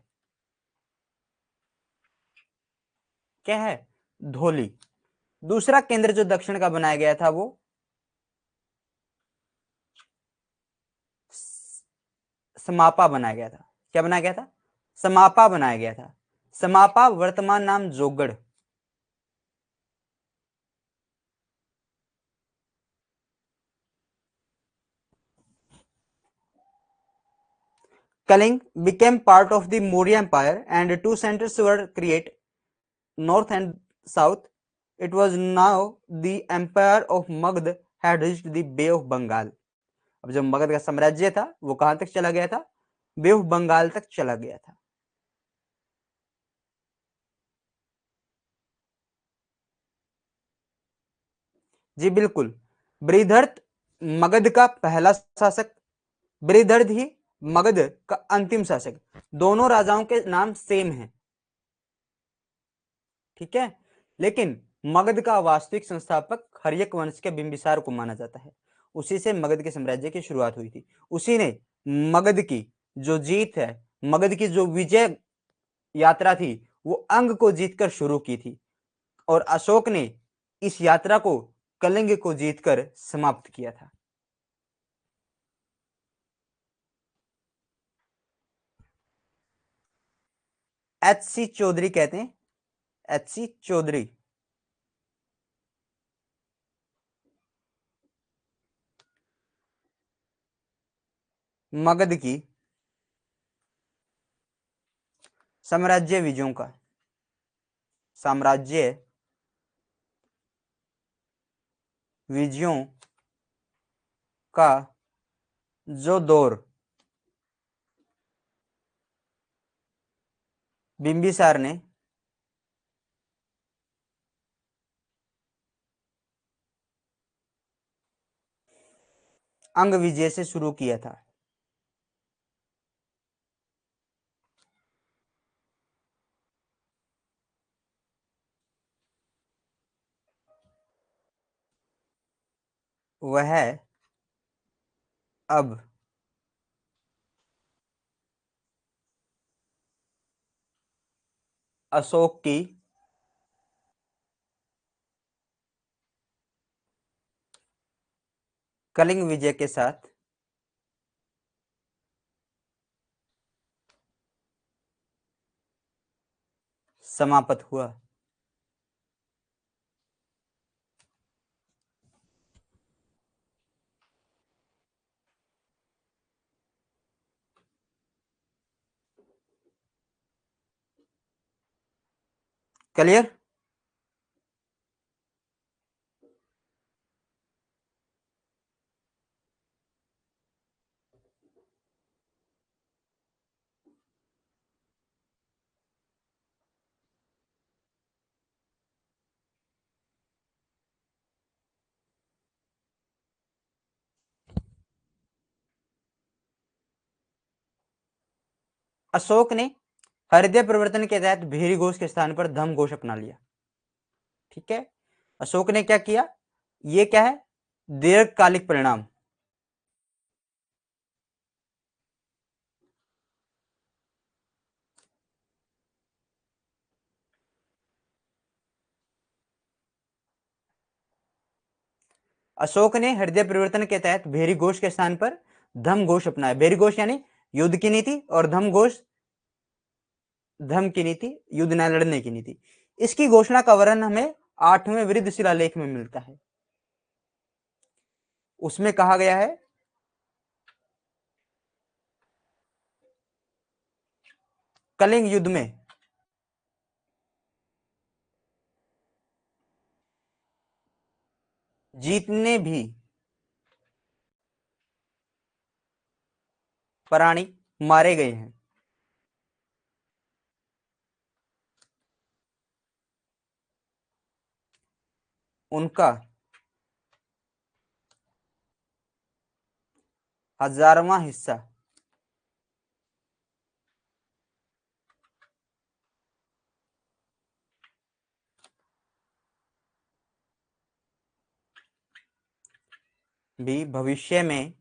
क्या है? धोली। दूसरा केंद्र जो दक्षिण का बनाया गया था वो समापा बनाया गया था। क्या बनाया गया था? समापा बनाया गया था। समापा वर्तमान नाम जोगढ़। Kaling became part of the Maurya Empire and 2 centers were created, north and south. It was now the empire of Magध had reached the Bay of Bengal. अब जो मगध का साम्राज्य था वो कहां तक चला गया था? बे ऑफ बंगाल तक चला गया था। जी बिल्कुल। बृहदर्थ मगध का पहला शासक, बृहदर्थ ही मगध का अंतिम शासक। दोनों राजाओं के नाम सेम हैं, ठीक है। लेकिन मगध का वास्तविक संस्थापक हर्यक वंश के बिंबिसार को माना जाता है। उसी से मगध के साम्राज्य की शुरुआत हुई थी। उसी ने मगध की जो जीत है, मगध की जो विजय यात्रा थी वो अंग को जीतकर शुरू की थी और अशोक ने इस यात्रा को कलिंग को जीतकर समाप्त किया था। H.C. चौधरी कहते हैं, H.C. चौधरी। मगध की साम्राज्य विजयों का, साम्राज्य विजयों का जो दौर बिंबिसार ने अंग विजय से शुरू किया था। वह अब अशोक की कलिंग विजय के साथ समाप्त हुआ। क्लियर? अशोक ने हृदय परिवर्तन के तहत भेरी घोष के स्थान पर धम घोष अपना लिया। ठीक है, अशोक ने क्या किया, ये क्या है, दीर्घकालिक परिणाम। अशोक ने हृदय परिवर्तन के तहत भेरी घोष के स्थान पर धम घोष अपनाया। भेरी घोष यानी युद्ध की नीति, और धम घोष धम की नीति, युद्ध न लड़ने की नीति। इसकी घोषणा का वर्णन हमें 8वें वृद्ध शिलालेख में मिलता है। उसमें कहा गया है, कलिंग युद्ध में जितने भी प्राणी मारे गए हैं, उनका 1000वां हिस्सा भी भविष्य में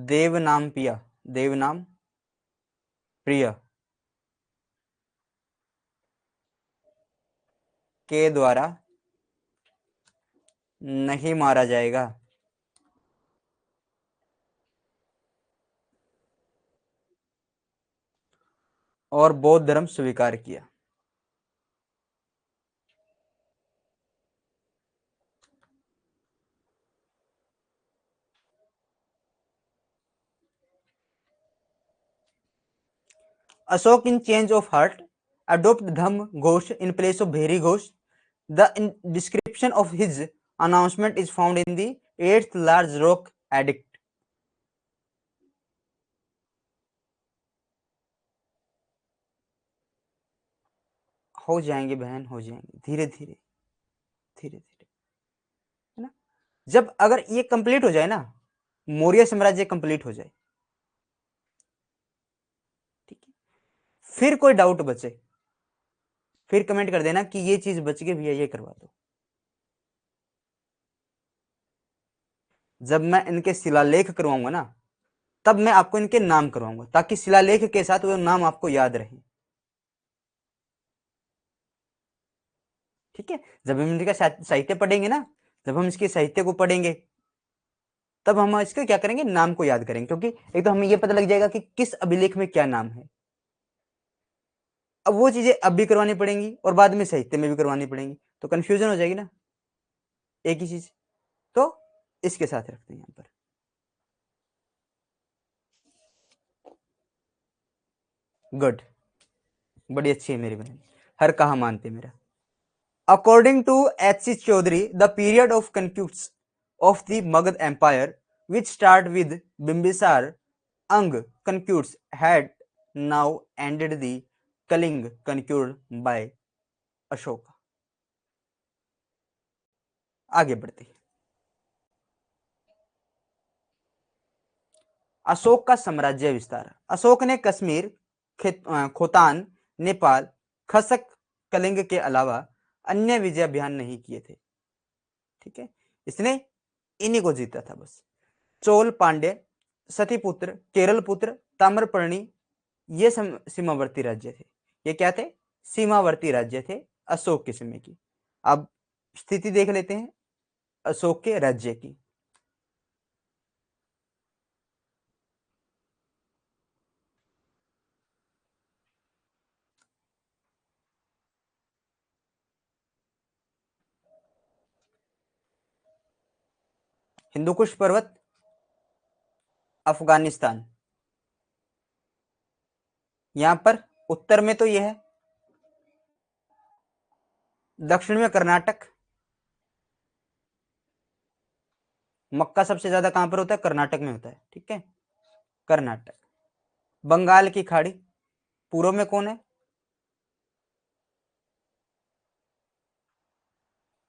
देवनाम प्रिय के द्वारा नहीं मारा जाएगा। और बौद्ध धर्म स्वीकार किया। Ashok in change of heart adopted Dham Ghosh in place of Bheri Ghosh. The description of his announcement is found in the 8th Large Rock Edict. हो जाएंगे बहन, हो जाएंगे, धीरे धीरे धीरे धीरे, है ना। जब अगर ये कंप्लीट हो जाए ना, मौर्य साम्राज्य कंप्लीट हो जाए, ठीक है, फिर कोई डाउट बचे, फिर कमेंट कर देना कि ये चीज बच गई भैया, ये करवा दो। जब मैं इनके शिलालेख करवाऊंगा ना, तब मैं आपको इनके नाम करवाऊंगा, ताकि शिलालेख के साथ वो नाम आपको याद रहे। ठीक है, जब हम इनका साहित्य पढ़ेंगे ना, जब हम इसके साहित्य को पढ़ेंगे, तब हम इसके क्या करेंगे, नाम को याद करेंगे, क्योंकि एक तो हमें यह पता लग जाएगा कि किस अभिलेख में क्या नाम है। अब वो चीजें अब भी करवानी पड़ेंगी और बाद में साहित्य में भी करवानी पड़ेंगी, तो कंफ्यूजन हो जाएगी ना एक ही चीज। तो इसके साथ रखते हैं यहां पर। गुड, बड़ी अच्छी है मेरी बहन, हर कहा मानते मेरा। According to H.C. Chaudhary, the period of conquest of the Magad Empire, which started with Bimbisar Ang conquest, had now ended. The Kaling conquered by Ashoka। आगे बढ़ते हैं। अशोक का साम्राज्य विस्तार। अशोक ने कश्मीर, खोतान, नेपाल, खसक, कलिंग के अलावा अन्य विजय अभियान नहीं किए थे। ठीक है, इसने इन्हीं को जीता था बस। चोल, पांड्य, सतीपुत्र, केरल पुत्र, ताम्रपर्णी, ये सीमावर्ती राज्य थे। ये क्या थे? सीमावर्ती राज्य थे अशोक के समय की। अब स्थिति देख लेते हैं अशोक के राज्य की। हिंदुकुश पर्वत, अफगानिस्तान, यहां पर उत्तर में तो यह है, दक्षिण में कर्नाटक। मक्का सबसे ज्यादा कहां पर होता है? कर्नाटक में होता है। ठीक है, कर्नाटक। बंगाल की खाड़ी, पूर्व में कौन है?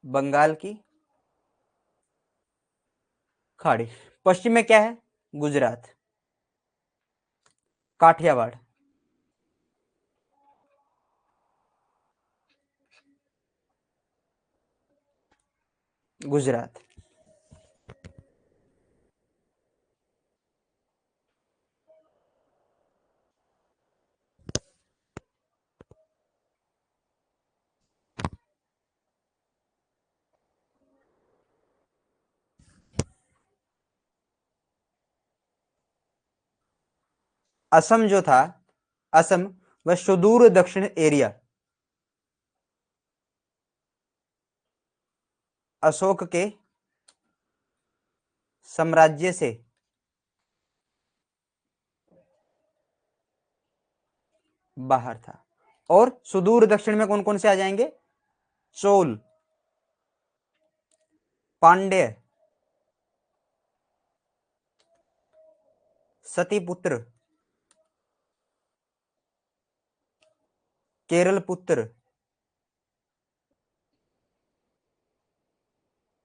बंगाल की खाड़ी। पश्चिम में क्या है? गुजरात, काठियावाड़, गुजरात। असम जो था, असम व सुदूर दक्षिण एरिया अशोक के साम्राज्य से बाहर था। और सुदूर दक्षिण में कौन कौन से आ जाएंगे? चोल, पांड्य, सतीपुत्र, केरल पुत्र,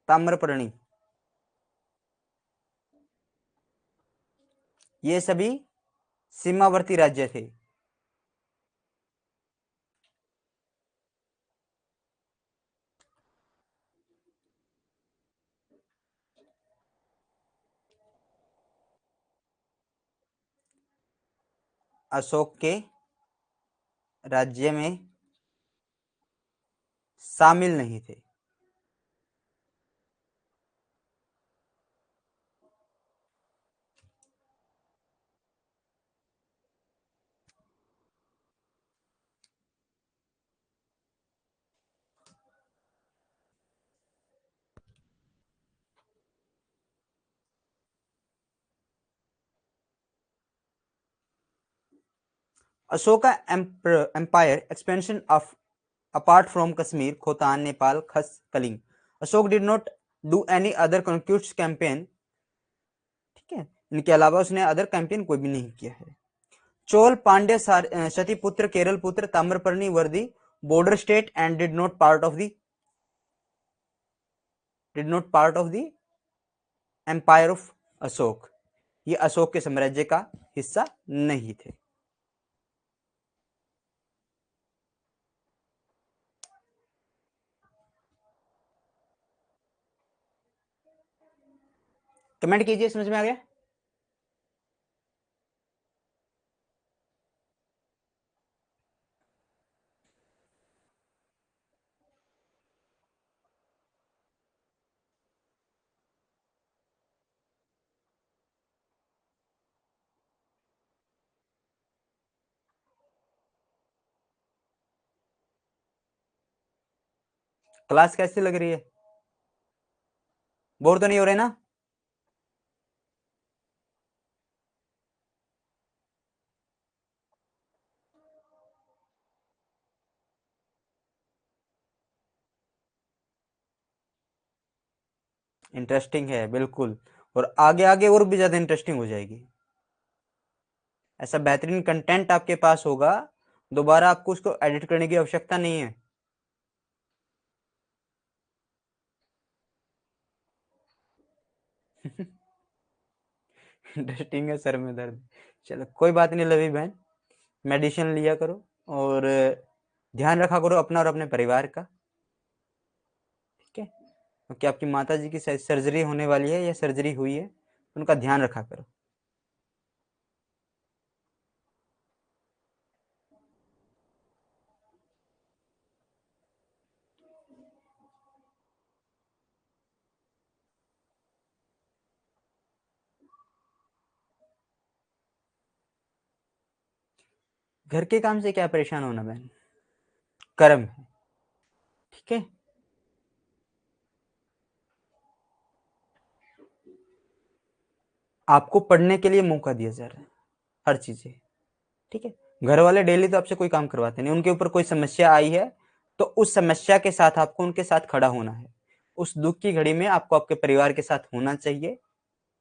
ताम्रपर्णी, ये सभी सीमावर्ती राज्य थे। अशोक के राज्य में शामिल नहीं थे। Ashoka empire expansion of apart from Kashmir, Khotan, Nepal, Khas, Kaling. Ashok did not do any other conquest campaign. ठीक है, इनके अलावा उसने अदर कैंपेन कोई भी नहीं किया है। Chola, Pandya, Satiyaputra, Keralaputra, Tamraparni were the border state and did not part of the empire of Ashok. ये अशोक के साम्राज्य का हिस्सा नहीं थे। कमेंट कीजिए, समझ में आ गया? क्लास कैसी लग रही है? बोर तो नहीं हो रहे ना? इंटरेस्टिंग है बिल्कुल, और आगे आगे और भी ज्यादा इंटरेस्टिंग हो जाएगी। ऐसा बेहतरीन कंटेंट आपके पास होगा, दोबारा आपको उसको एडिट करने की आवश्यकता नहीं है। इंटरेस्टिंग है, सर में दर्द। चलो कोई बात नहीं लवी बहन, मेडिसिन लिया करो और ध्यान रखा करो अपना और अपने परिवार का, ठीक है? क्योंकि आपकी माता जी की सर्जरी होने वाली है या सर्जरी हुई है, तो उनका ध्यान रखा करो। घर के काम से क्या परेशान होना बहन, कर्म है, ठीक है? आपको पढ़ने के लिए मौका दिया जा रहा है, हर चीजें, ठीक है? घर वाले डेली तो आपसे कोई काम करवाते नहीं, उनके ऊपर कोई समस्या आई है तो उस समस्या के साथ आपको उनके साथ खड़ा होना है। उस दुख की घड़ी में आपको आपके परिवार के साथ होना चाहिए,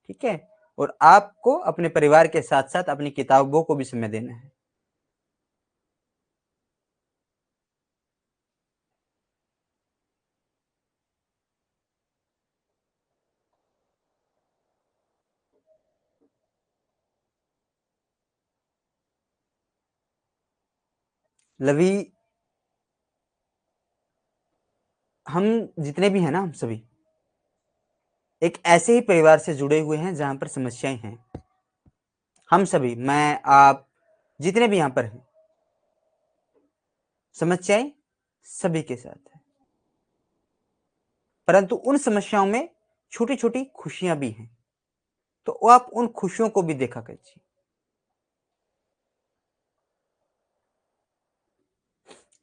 ठीक है? और आपको अपने परिवार के साथ साथ अपनी किताबों को भी समय देना है। लवी, हम जितने भी हैं ना, हम सभी एक ऐसे ही परिवार से जुड़े हुए हैं जहां पर समस्याएं हैं। हम सभी, मैं, आप, जितने भी यहां पर हैं, समस्याएं सभी के साथ है, परंतु उन समस्याओं में छोटी छोटी खुशियां भी हैं, तो आप उन खुशियों को भी देखा कीजिए,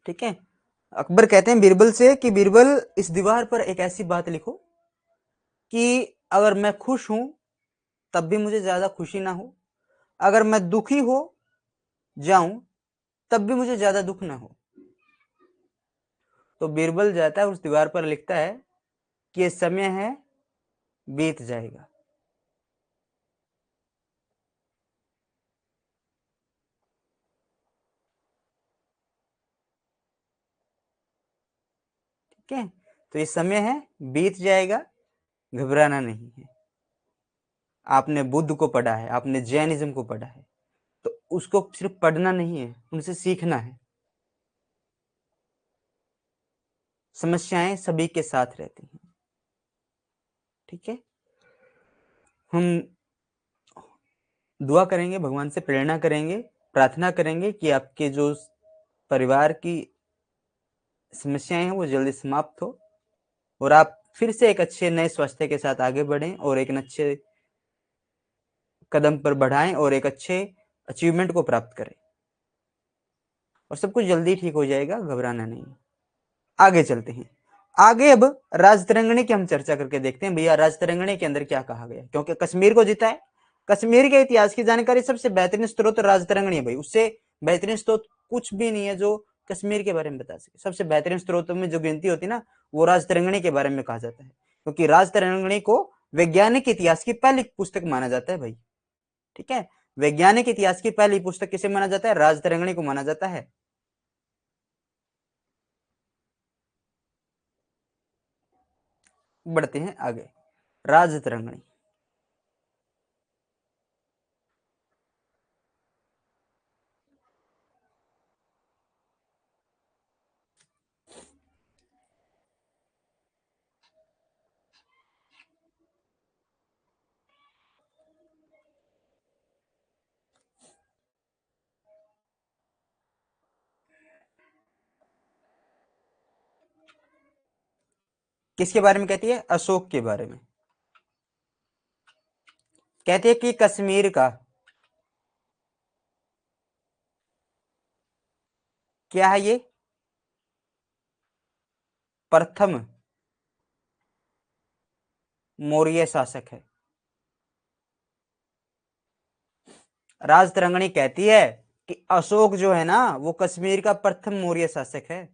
ठीक है? अकबर कहते हैं बीरबल से कि बीरबल, इस दीवार पर एक ऐसी बात लिखो कि अगर मैं खुश हूं तब भी मुझे ज्यादा खुशी ना हो, अगर मैं दुखी हो जाऊं तब भी मुझे ज्यादा दुख ना हो। तो बीरबल जाता है उस दीवार पर लिखता है कि ये समय है, बीत जाएगा। ठीक है? तो ये समय है, बीत जाएगा, घबराना नहीं है। आपने बुद्ध को पढ़ा है, आपने जैनिज्म को पढ़ा है, तो उसको सिर्फ पढ़ना नहीं है, उनसे सीखना है। समस्याएं सभी के साथ रहती हैं, ठीक है? हम दुआ करेंगे, भगवान से प्रेरणा करेंगे, प्रार्थना करेंगे कि आपके जो परिवार की समस्याएं हैं वो जल्दी समाप्त हो और आप फिर से एक अच्छे नए स्वास्थ्य के साथ आगे बढ़ें और एक अच्छे कदम पर बढ़ाएं और एक अच्छे अचीवमेंट को प्राप्त करें, और सब कुछ जल्दी ठीक हो जाएगा, घबराना नहीं। आगे चलते हैं। आगे अब राजतरंगिणी की हम चर्चा करके देखते हैं भैया, राजतरंगिणी के अंदर क्या कहा गया, क्योंकि कश्मीर को जीता है। कश्मीर के इतिहास की जानकारी सबसे बेहतरीन स्रोत राजतरंगिणी है भाई, उससे बेहतरीन स्रोत कुछ भी नहीं है जो कश्मीर के बारे में बता सके। सबसे बेहतरीन स्रोतों में जो गिनती होती है ना, वो राजतरंगिणी के बारे में कहा जाता है, क्योंकि राजतरंगिणी को वैज्ञानिक इतिहास की पहली पुस्तक माना जाता है भाई, ठीक है? वैज्ञानिक इतिहास की पहली पुस्तक किसे माना जाता है? राजतरंगिणी को माना जाता है। बढ़ते हैं आगे। राजतरंगिणी किसके बारे में कहती है? अशोक के बारे में। कहती है कि कश्मीर का क्या है, ये प्रथम मौर्य शासक है। राजतरंगिणी कहती है कि अशोक जो है ना, वो कश्मीर का प्रथम मौर्य शासक है,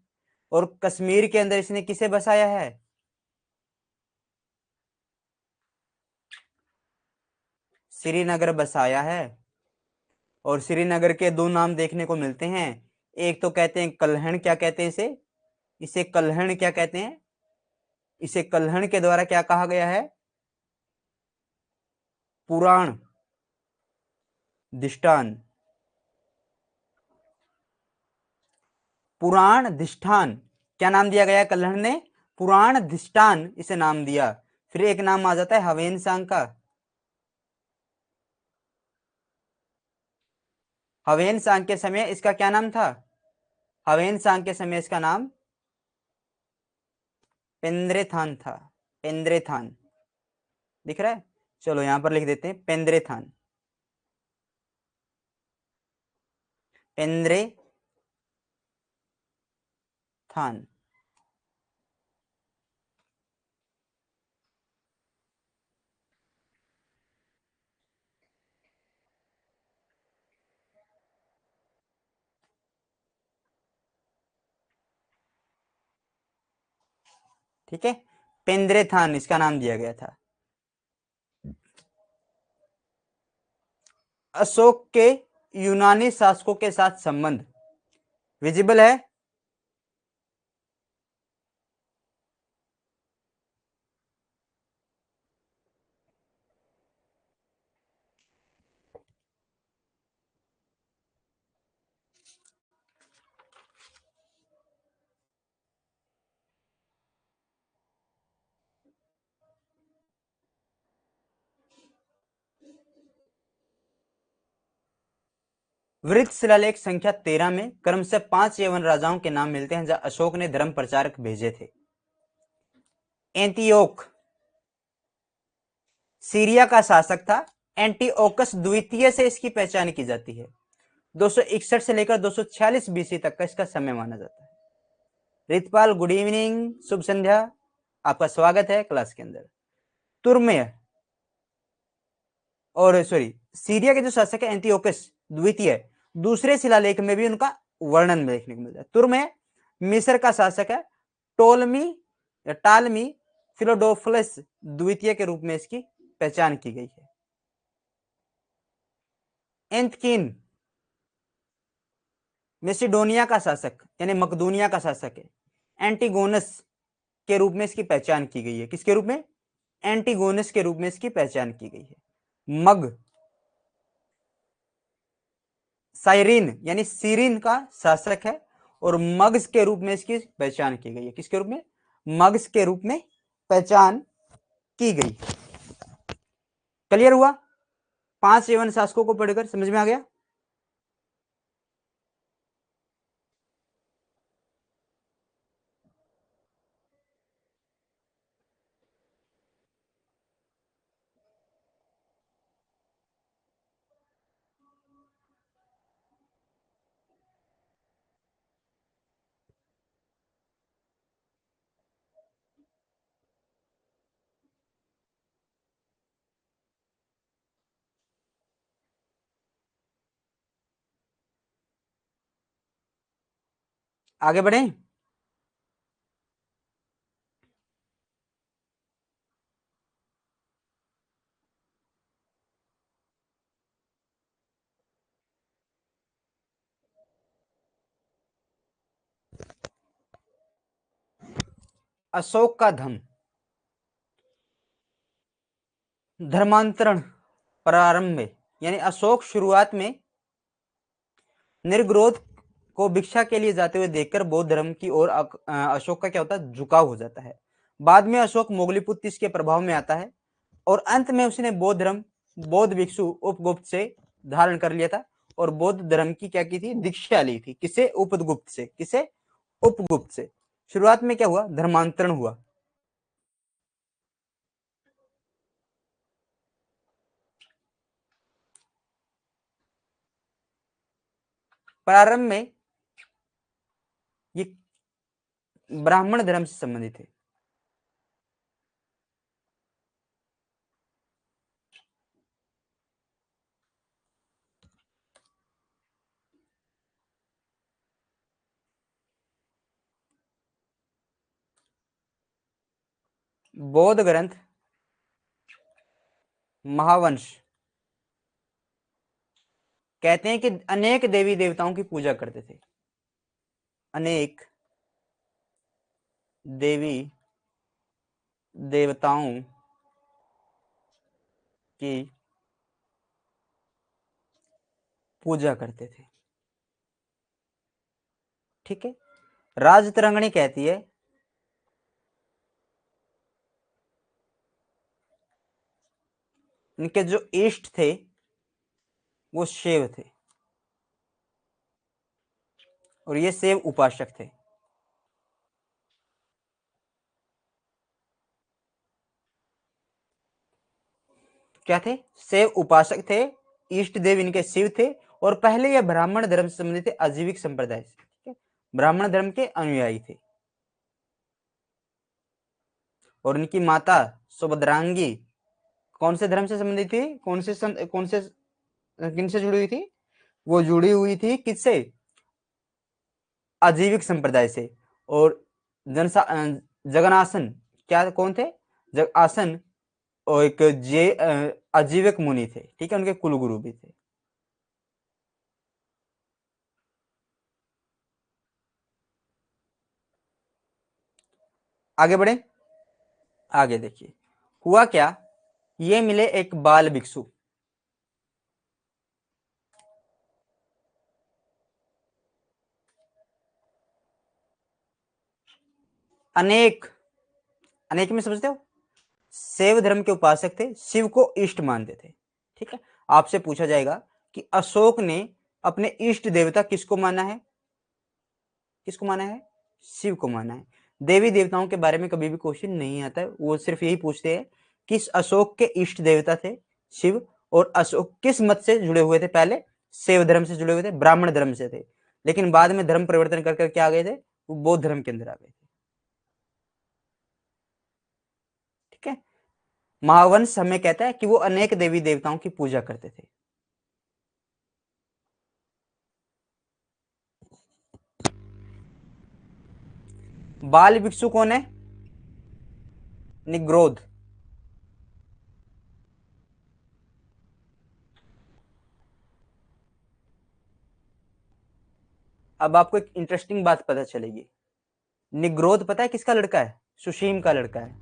और कश्मीर के अंदर इसने किसे बसाया है? श्रीनगर बसाया है। और श्रीनगर के दो नाम देखने को मिलते हैं। एक तो कहते हैं कल्हण, क्या कहते हैं इसे, इसे कल्हण क्या कहते हैं, इसे कल्हण के द्वारा क्या कहा गया है, पुराण दिष्टान, पुराण धिष्ठान, क्या नाम दिया गया कल्हण ने, पुराण धिष्ठान इसे नाम दिया। फिर एक नाम आ जाता है हवेन सांग का। हवेन सांग के समय इसका क्या नाम था, हवेन सांग के समय इसका नाम पेंद्रेथान था। पेंद्रेथान दिख रहा है, चलो यहां पर लिख देते हैं पेंद्रेथान, पेंद्रे थान। ठीक है, पेंद्रेथान इसका नाम दिया गया था। अशोक के यूनानी शासकों के साथ संबंध विजिबल है। वृत्त शिलालेख संख्या 13 में क्रमशः 5 यवन राजाओं के नाम मिलते हैं जहां अशोक ने धर्म प्रचारक भेजे थे। एंटियोक सीरिया का शासक था। एंटीओकस द्वितीय से इसकी पहचान की जाती है। 261 से लेकर 246 बीसी तक का इसका समय माना जाता है। रितपाल गुड इवनिंग, शुभ संध्या, आपका स्वागत है क्लास के अंदर। तुर्मेय और सॉरी सीरिया के जो शासक है एंटिओकस द्वितीय, दूसरे शिलालेख में भी उनका वर्णन देखने को मिलता है। तुर्मेय मिस्र का शासक है। टोलमी या टालमी फिलोडोफलस द्वितीय के रूप में इसकी पहचान की गई है। एंथकिन मेसिडोनिया का शासक यानी मकदूनिया का शासक है। एंटीगोनस के रूप में इसकी पहचान की गई है। किसके रूप में, एंटीगोनस के रूप में इसकी पहचान की गई है। मग साइरिन यानी सीरिन का शासक है और मग्स के रूप में इसकी पहचान की गई है। किसके रूप में, मग्स के रूप में पहचान की गई। क्लियर हुआ, 5 यवन शासकों को पढ़कर समझ में आ गया। आगे बढ़े। अशोक का धर्मांतरण प्रारंभ में, यानी अशोक शुरुआत में निर्ग्रोध को भिक्षा के लिए जाते हुए देखकर बौद्ध धर्म की ओर अशोक का क्या होता है, झुकाव हो जाता है। बाद में अशोक मोगलीपुत्तिस के प्रभाव में आता है और अंत में उसने बौद्ध धर्म बौद्ध भिक्षु उपगुप्त से धारण कर लिया था और बौद्ध धर्म की क्या की थी, दीक्षा ली थी। किसे, उपगुप्त से। किसे, उपगुप्त से। शुरुआत में क्या हुआ, धर्मांतरण हुआ। प्रारंभ में ये ब्राह्मण धर्म से संबंधित है। बौद्ध ग्रंथ महावंश कहते हैं कि अनेक देवी देवताओं की पूजा करते थे, अनेक देवी देवताओं की पूजा करते थे। ठीक है। राज तरंगणी कहती है इनके जो इष्ट थे वो शिव थे और ये शिव उपासक थे। क्या थे? शिव उपासक थे, इष्ट देव इनके शिव थे और पहले ये ब्राह्मण धर्म से संबंधित थे, आजीविक संप्रदाय से। ठीक है, ब्राह्मण धर्म के अनुयायी थे। और इनकी माता सुभद्रांगी कौन से धर्म से संबंधित थी? कौन से किन से जुड़ी हुई थी? वो जुड़ी हुई थी किससे? आजीविक संप्रदाय से। और जगनासन क्या कौन थे? जग आसन और एक आजीविक मुनि थे। ठीक है, उनके कुलगुरु भी थे। आगे बढ़े, आगे देखिए हुआ क्या। ये मिले एक बाल भिक्षु, अनेक, अनेक में समझते हो, शैव धर्म के उपासक थे, शिव को इष्ट मानते थे। ठीक है, आपसे पूछा जाएगा कि अशोक ने अपने इष्ट देवता किसको माना है? किसको माना है? शिव को माना है। देवी देवताओं के बारे में कभी भी क्वेश्चन नहीं आता है, वो सिर्फ यही पूछते हैं कि अशोक के इष्ट देवता थे शिव, और अशोक किस मत से जुड़े हुए थे? पहले शैव धर्म से जुड़े हुए थे, ब्राह्मण धर्म से थे, लेकिन बाद में धर्म परिवर्तन कर क्या आ गए थे? वो बौद्ध धर्म के अंदर आ गए थे। ठीक है, महावंश हमें कहता है कि वो अनेक देवी देवताओं की पूजा करते थे। बाल भिक्षु कौन है? निग्रोध। अब आपको एक इंटरेस्टिंग बात पता चलेगी। निग्रोध पता है किसका लड़का है? सुशीम का लड़का है।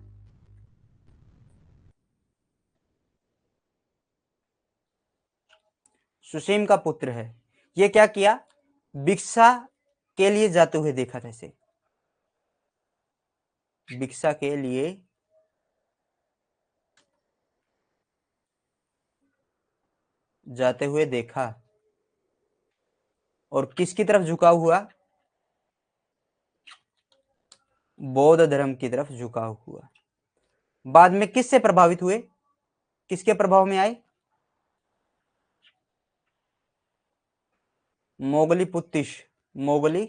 सुशीम का पुत्र है। ये क्या किया? भिक्षा के लिए जाते हुए देखा था इसे, भिक्षा के लिए जाते हुए देखा और किसकी तरफ झुकाव हुआ? बौद्ध धर्म की तरफ झुकाव हुआ। बाद में किससे प्रभावित हुए? किसके प्रभाव में आए? मोगली पुत्तिश, मोगली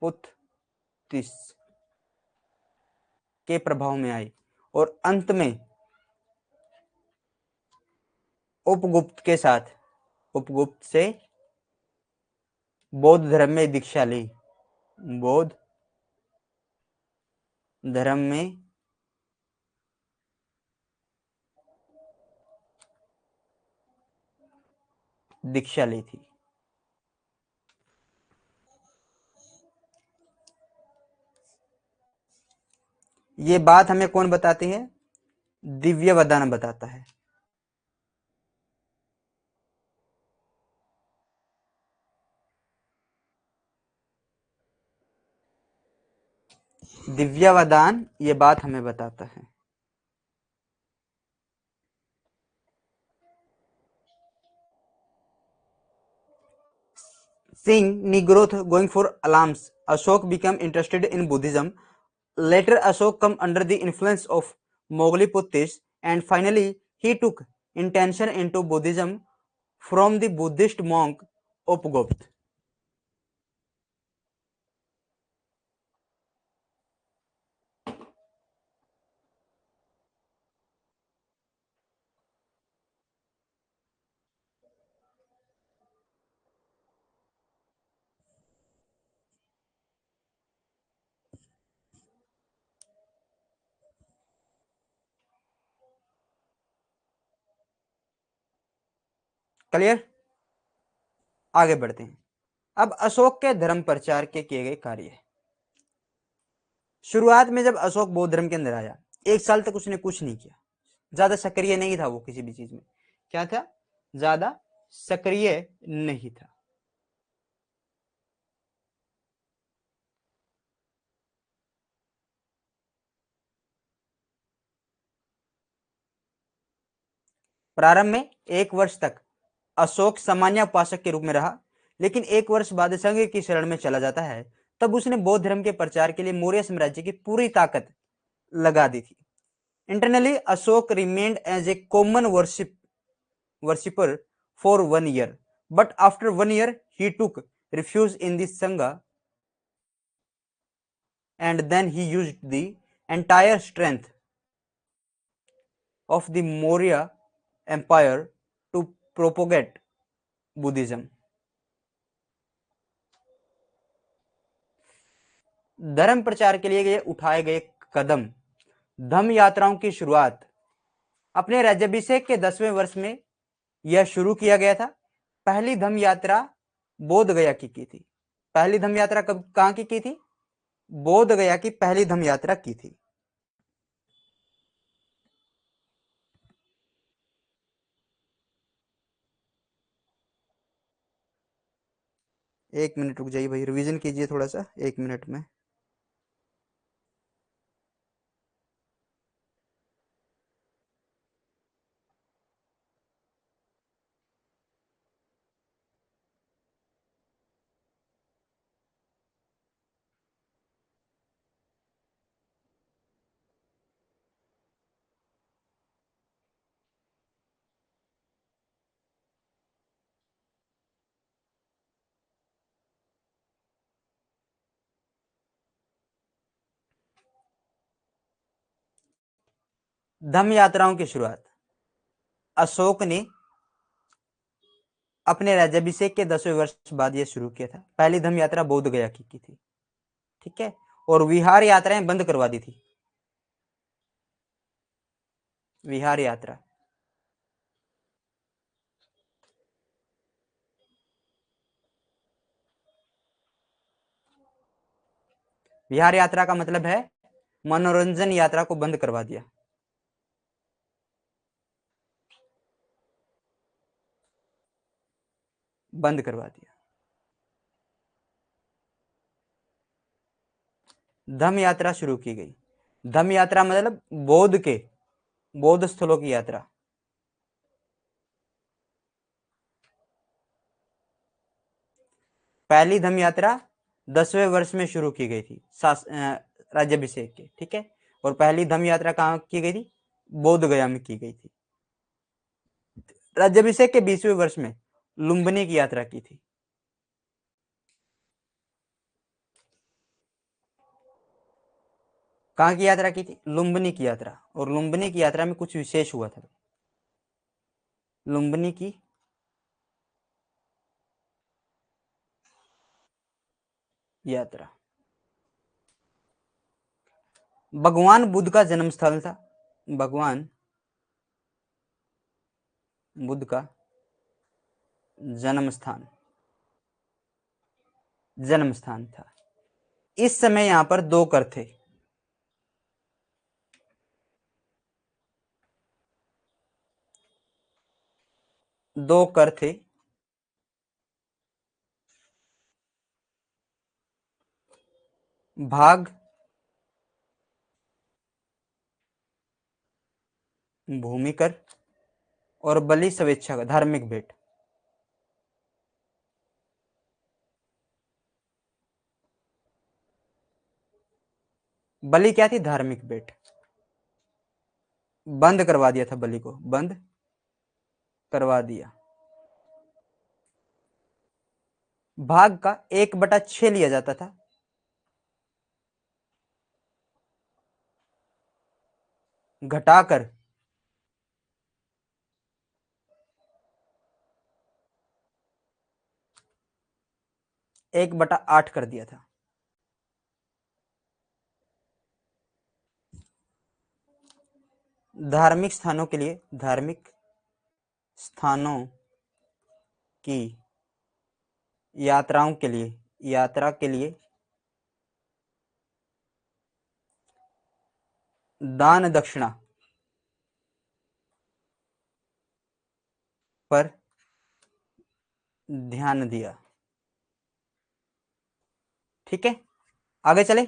पुत्तिस के प्रभाव में आई और अंत में उपगुप्त के साथ, उपगुप्त से बौद्ध धर्म में दीक्षा ली, बौद्ध धर्म में दीक्षा ली थी। ये बात हमें कौन बताती है? दिव्य वरदान बताता है। दिव्यावदान ये बात हमें बताता है। Seeing Nigroth going for alms, Ashok became interested in Buddhism. Later, Ashok come under the influence of Moghli and finally he took intention into Buddhism from the Buddhist monk Upgupta. Clear? आगे बढ़ते हैं। अब अशोक के धर्म प्रचार के किए गए कार्य। शुरुआत में जब अशोक बौद्ध धर्म के अंदर आया, 1 साल तक उसने कुछ नहीं किया, ज्यादा सक्रिय नहीं था वो किसी भी चीज में। क्या था? ज्यादा सक्रिय नहीं था। प्रारंभ में 1 वर्ष तक अशोक सामान्य उपासक के रूप में रहा, लेकिन 1 वर्ष बाद संघ की शरण में चला जाता है। तब उसने बौद्ध धर्म के प्रचार के लिए मौर्य साम्राज्य की पूरी ताकत लगा दी थी। Internally Ashoka remained as a common worshipper for 1 year, but after 1 year he took refuge in the Sangha, and then he used the entire strength of the Maurya Empire to propagate Buddhism. धर्म प्रचार के लिए उठाए गए कदम। धम्म यात्राओं की शुरुआत अपने राज्याभिषेक के 10वें वर्ष में यह शुरू किया गया था। पहली धम्म यात्रा बोध गया की थी। पहली धम्म यात्रा कब कहां की थी? बोध गया की पहली धम्म यात्रा की थी। एक मिनट रुक जाइए भाई, रिवीजन कीजिए थोड़ा सा 1 मिनट में। धम्म यात्राओं की शुरुआत अशोक ने अपने राज्याभिषेक के 10वें वर्ष बाद यह शुरू किया था। पहली धम्म यात्रा बोध गया की थी, ठीक है, और विहार यात्राएं बंद करवा दी थी। विहार यात्रा विहार यात्रा का मतलब है मनोरंजन यात्रा को बंद करवा दिया। बंद करवा दिया। धम्म यात्रा शुरू की गई। धम्म यात्रा मतलब बौद्ध स्थलों की यात्रा। पहली धम्म यात्रा 10वें वर्ष में शुरू की गई थी राज्याभिषेक के, ठीक है, और पहली धम्म यात्रा कहां की गई थी? बोध गया में की गई थी। राज्याभिषेक के 20वें वर्ष में लुम्बिनी की यात्रा की थी। कहां की यात्रा की थी? लुम्बिनी की यात्रा। और लुम्बिनी की यात्रा में कुछ विशेष हुआ था। लुम्बिनी की यात्रा भगवान बुद्ध का जन्म स्थल था। भगवान बुद्ध का जन्म स्थान था। इस समय यहां पर 2 कर थे। दो कर थे। भाग, भूमि कर और बलि स्वेच्छा का धार्मिक भेंट। बलि क्या थी? धार्मिक भेंट। बंद करवा दिया था बलि को, बंद करवा दिया। भाग का 1/6 लिया जाता था। घटाकर 1/8 कर दिया था। धार्मिक स्थानों की यात्रा के लिए दान दक्षिणा पर ध्यान दिया। ठीक है, आगे चले।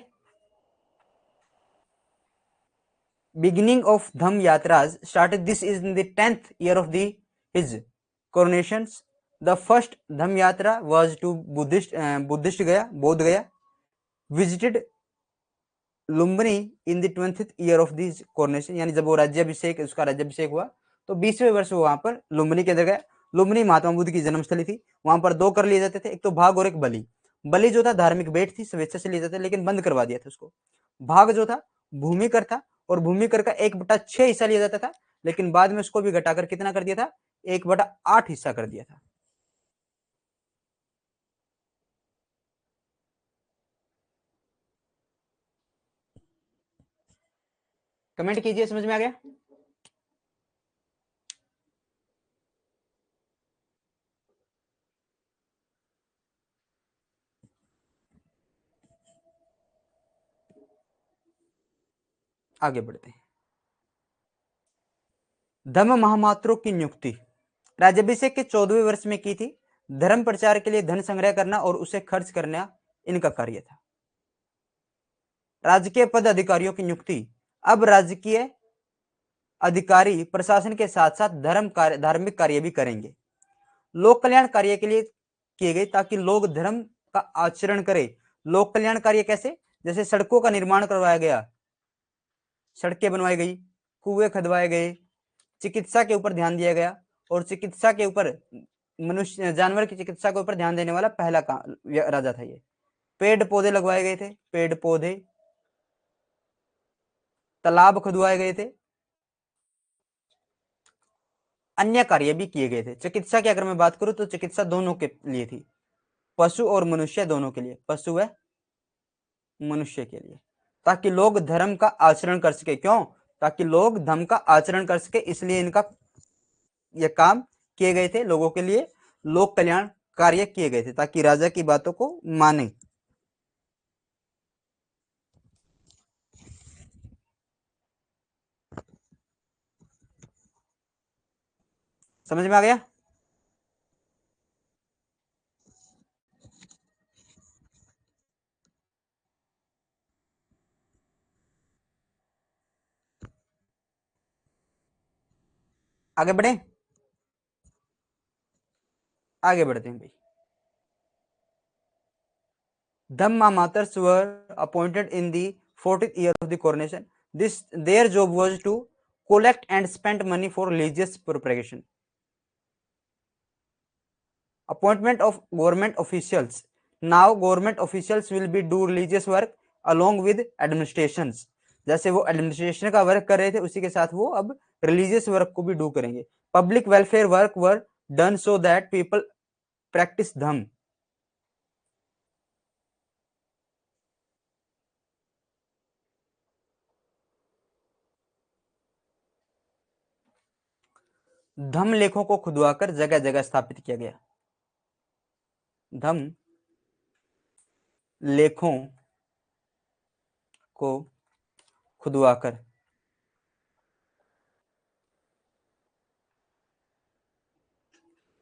Beginning of Dham Yatras started. This is in the 10th year of his coronations. The first Dham Yatra was to Buddhist Gaya, Bodh Gaya. Visited Lumbini in the 20th year of this coronation, यानी जब वो उसका राज्याभिषेक हुआ तो 20वें वर्ष वो वहां पर लुम्बिनी के अंदर गया। लुम्बिनी महात्मा बुद्ध की जन्मस्थली थी। वहां पर दो कर लिए जाते थे, एक तो भाग और एक बलि। बलि जो था धार्मिक भेंट थी, स्वेच्छा से लिए जाते थे, लेकिन बंद करवा दिया था उसको। भाग जो था भूमि कर था, और भूमि कर का 1/6 हिस्सा लिया जाता था, लेकिन बाद में उसको भी घटाकर कितना कर दिया था, 1/8 हिस्सा कर दिया था। कमेंट कीजिए, समझ में आ गया? आगे बढ़ते हैं। धर्म महामात्रों की नियुक्ति राज्याभिषेक के 14वें वर्ष में की थी। धर्म प्रचार के लिए धन संग्रह करना और उसे खर्च करना इनका कार्य था। राजकीय पद अधिकारियों की नियुक्ति। अब राजकीय अधिकारी प्रशासन के साथ साथ धार्मिक कार्य भी करेंगे। लोक कल्याण कार्य के लिए किए गए, ताकि लोग धर्म का आचरण करें। लोक कल्याण कार्य कैसे? जैसे सड़कों का निर्माण करवाया गया, सड़कें बनवाई गई, कुएं खुदवाए गए, चिकित्सा के ऊपर ध्यान दिया गया, और चिकित्सा के ऊपर मनुष्य जानवर की चिकित्सा के ऊपर ध्यान देने वाला पहला राजा था ये। पेड़ पौधे लगवाए गए थे, पेड़ पौधे, तालाब खुदवाए गए थे, अन्य कार्य भी किए गए थे। चिकित्सा की अगर मैं बात करूं तो चिकित्सा दोनों के लिए थी, पशु और मनुष्य दोनों के लिए, पशु व मनुष्य के लिए, ताकि लोग धर्म का आचरण कर सके। क्यों? ताकि लोग धर्म का आचरण कर सके, इसलिए इनका ये काम किए गए थे। लोगों के लिए लोक कल्याण कार्य किए गए थे, ताकि राजा की बातों को माने। समझ में आ गया? आगे बढ़े, आगे बढ़ते हैं भाई। Dhamma Matars were appointed in the 40th year of the coronation. Their job was to collect and spend money for religious propagation. Appointment of government officials. Now government officials will be do religious work along with administrations. जैसे वो एडमिनिस्ट्रेशन का वर्क कर रहे थे, उसी के साथ वो अब रिलीजियस वर्क को भी डू करेंगे। Public welfare work were done so that people practice dhamma. धम्म लेखों को खुदवाकर जगह जगह स्थापित किया गया। धम्म लेखों को खुदवाकर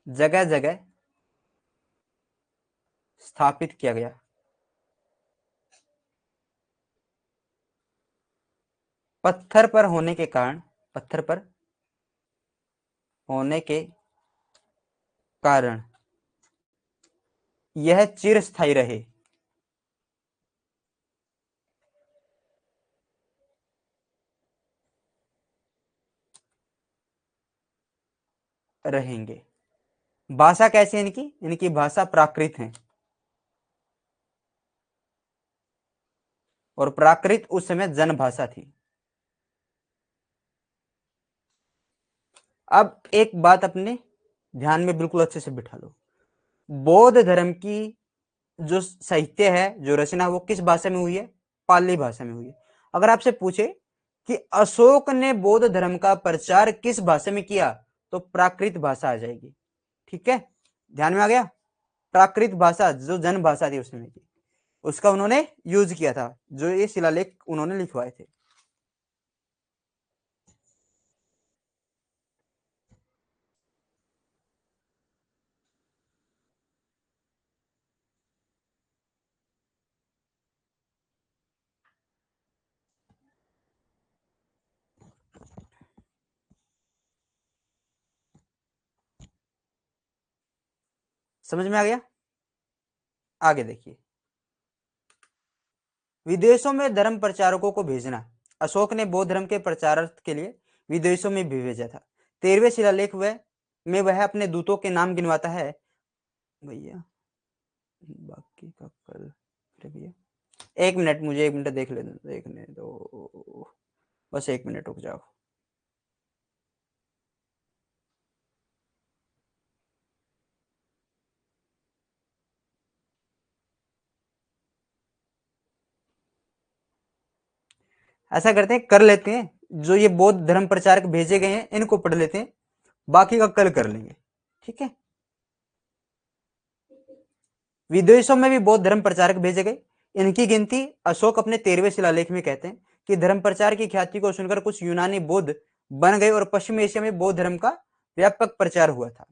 जगह जगह स्थापित किया गया। पत्थर पर होने के कारण, पत्थर पर होने के कारण यह चिरस्थायी रहे। रहेंगे। भाषा कैसी है इनकी? इनकी भाषा प्राकृत है, और प्राकृत उस समय जन भाषा थी। अब एक बात अपने ध्यान में बिल्कुल अच्छे से बिठा लो। बौद्ध धर्म की जो साहित्य है, जो रचना, वो किस भाषा में हुई है? पाली भाषा में हुई है। अगर आपसे पूछे कि अशोक ने बौद्ध धर्म का प्रचार किस भाषा में किया, तो प्राकृत भाषा आ जाएगी। ठीक है, ध्यान में आ गया। प्राकृत भाषा जो जन भाषा थी उसमें की, उसका उन्होंने यूज किया था, जो ये शिलालेख उन्होंने लिखवाए थे। समझ में आ गया। आगे देखिए, विदेशों में धर्म प्रचारकों को भेजना। अशोक ने बौद्ध धर्म के प्रचारार्थ के लिए विदेशों में भी भेजा था। 13वें शिलालेख में वह अपने दूतों के नाम गिनवाता है। भैया बाकी का कल, अरे भैया 1 मिनट, मुझे 1 मिनट देखने दो, बस 1 मिनट रुक जाओ। ऐसा करते हैं, कर लेते हैं, जो ये बौद्ध धर्म प्रचारक भेजे गए हैं इनको पढ़ लेते हैं, बाकी का कल कर लेंगे, ठीक है। विदेशों में भी बौद्ध धर्म प्रचारक भेजे गए। इनकी गिनती अशोक अपने 13वें शिलालेख में कहते हैं कि धर्म प्रचार की ख्याति को सुनकर कुछ यूनानी बौद्ध बन गए और पश्चिम एशिया में बौद्ध धर्म का व्यापक प्रचार हुआ था।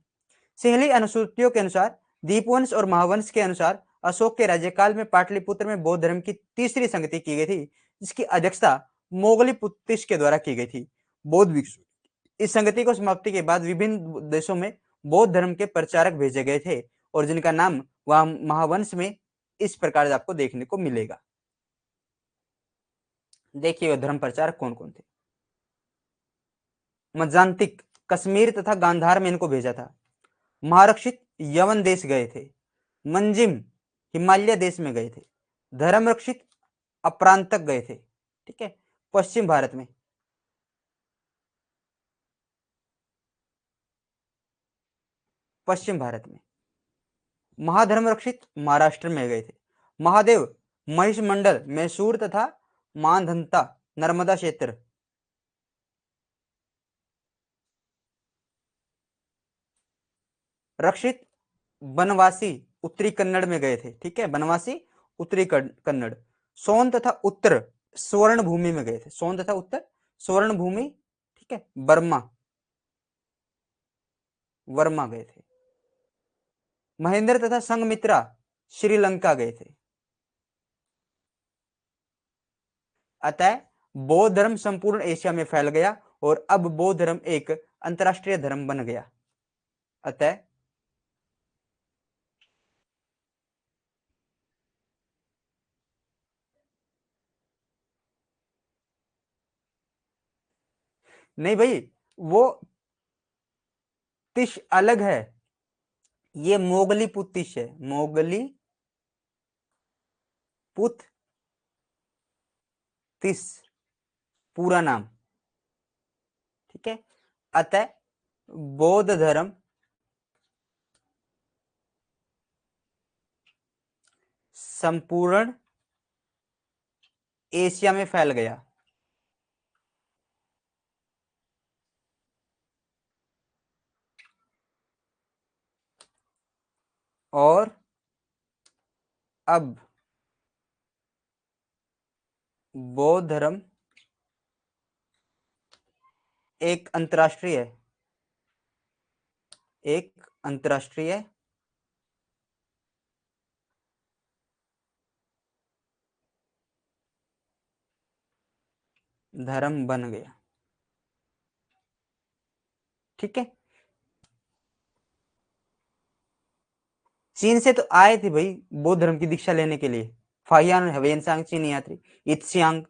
सिंहली अनुसूचियों के अनुसार, दीपवंश और महावंश के अनुसार अशोक के राज्यकाल में पाटलिपुत्र में बौद्ध धर्म की तीसरी संगति की गई थी, जिसकी अध्यक्षता मोगलीपुत्तिश के द्वारा की गई थी। बौद्ध भिक्षु, इस संगति को समाप्ति के बाद विभिन्न देशों में बौद्ध धर्म के प्रचारक भेजे गए थे और जिनका नाम वह महावंश में इस प्रकार से आपको देखने को मिलेगा। देखिए धर्म प्रचारक कौन कौन थे। मज्जांतिक कश्मीर तथा गांधार में इनको भेजा था। महारक्षित यवन देश गए थे। मंजिम हिमालय देश में गए थे। धर्मरक्षित अप्रांतक गए थे, ठीक है, पश्चिम भारत में। पश्चिम भारत में महाधर्मरक्षित महाराष्ट्र में गए थे। महादेव महिष मंडल मैसूर तथा मानधंता नर्मदा क्षेत्र। रक्षित बनवासी उत्तरी कन्नड़ में गए थे, ठीक है, बनवासी उत्तरी कन्नड़। सोन तथा उत्तर स्वर्ण भूमि में गए थे। सोन तथा उत्तर स्वर्ण भूमि, ठीक है, बर्मा वर्मा गए थे। महेंद्र तथा संघमित्रा श्रीलंका गए थे। अतः बौद्ध धर्म संपूर्ण एशिया में फैल गया और अब बौद्ध धर्म एक अंतरराष्ट्रीय धर्म बन गया। अतः नहीं भाई, वो तिश अलग है, ये मोगली पुतिश है, मोगली पुत तिस पूरा नाम, ठीक है। अतः बौद्ध धर्म संपूर्ण एशिया में फैल गया। और अब बौद्ध धर्म एक अंतरराष्ट्रीय धर्म बन गया, ठीक है। चीन से तो आए थे भाई बौद्ध धर्म की दीक्षा लेने के लिए, फाहियान हेवेनसांग चीनी यात्री, इत्स्यांग,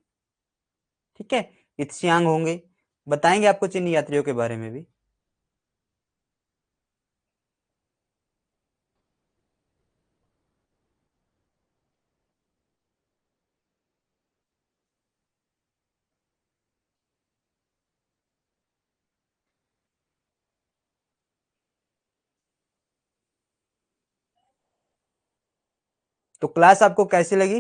ठीक है, इत्स्यांग होंगे, बताएंगे आपको चीनी यात्रियों के बारे में भी। तो क्लास आपको कैसी लगी।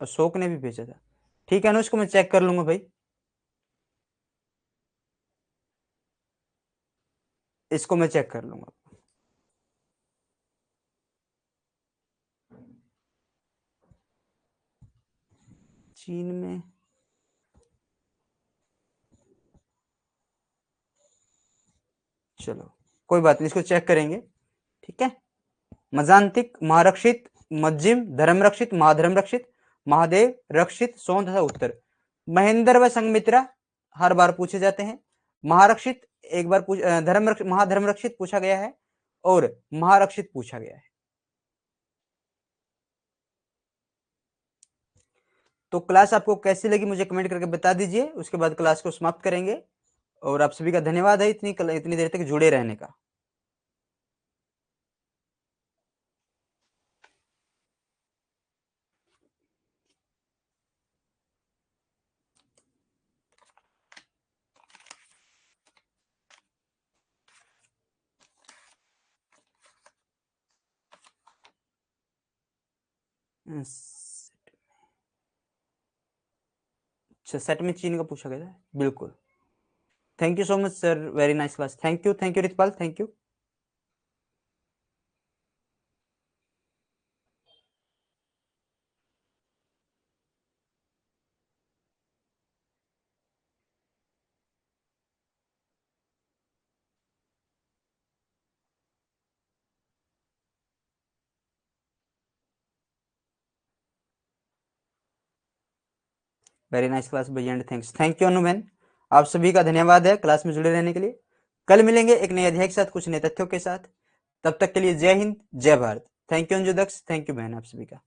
अशोक ने भी भेजा था, ठीक है ना, उसको मैं चेक कर लूंगा भाई। इसको मैं चेक कर लूंगा। चीन में चलो कोई बात नहीं, इसको चेक करेंगे। ठीक है, मजांतिक, महारक्षित, मज्जिम, धर्मरक्षित, महाधर्मरक्षित, महादेव, रक्षित, सोन तथा उत्तर। महेंद्र व संघमित्रा हर बार पूछे जाते हैं। महारक्षित एक बार महाधर्मरक्षित पूछा गया है और महारक्षित पूछा गया है। तो क्लास आपको कैसी लगी मुझे कमेंट करके बता दीजिए, उसके बाद क्लास को समाप्त करेंगे। और आप सभी का धन्यवाद है इतनी देर तक जुड़े रहने का। अच्छा, सेट में चीन का पूछा गया था, बिल्कुल। Thank you so much sir, very nice class. Thank you Ritpal, thank you. Very nice class भैया, and thanks. Thank you Anuben, आप सभी का धन्यवाद है क्लास में जुड़े रहने के लिए। कल मिलेंगे एक नए अध्याय के साथ, कुछ नए तथ्यों के साथ। तब तक के लिए जय हिंद, जय Bharat. Thank you Anju Daksh, thank you बहन आप सभी का।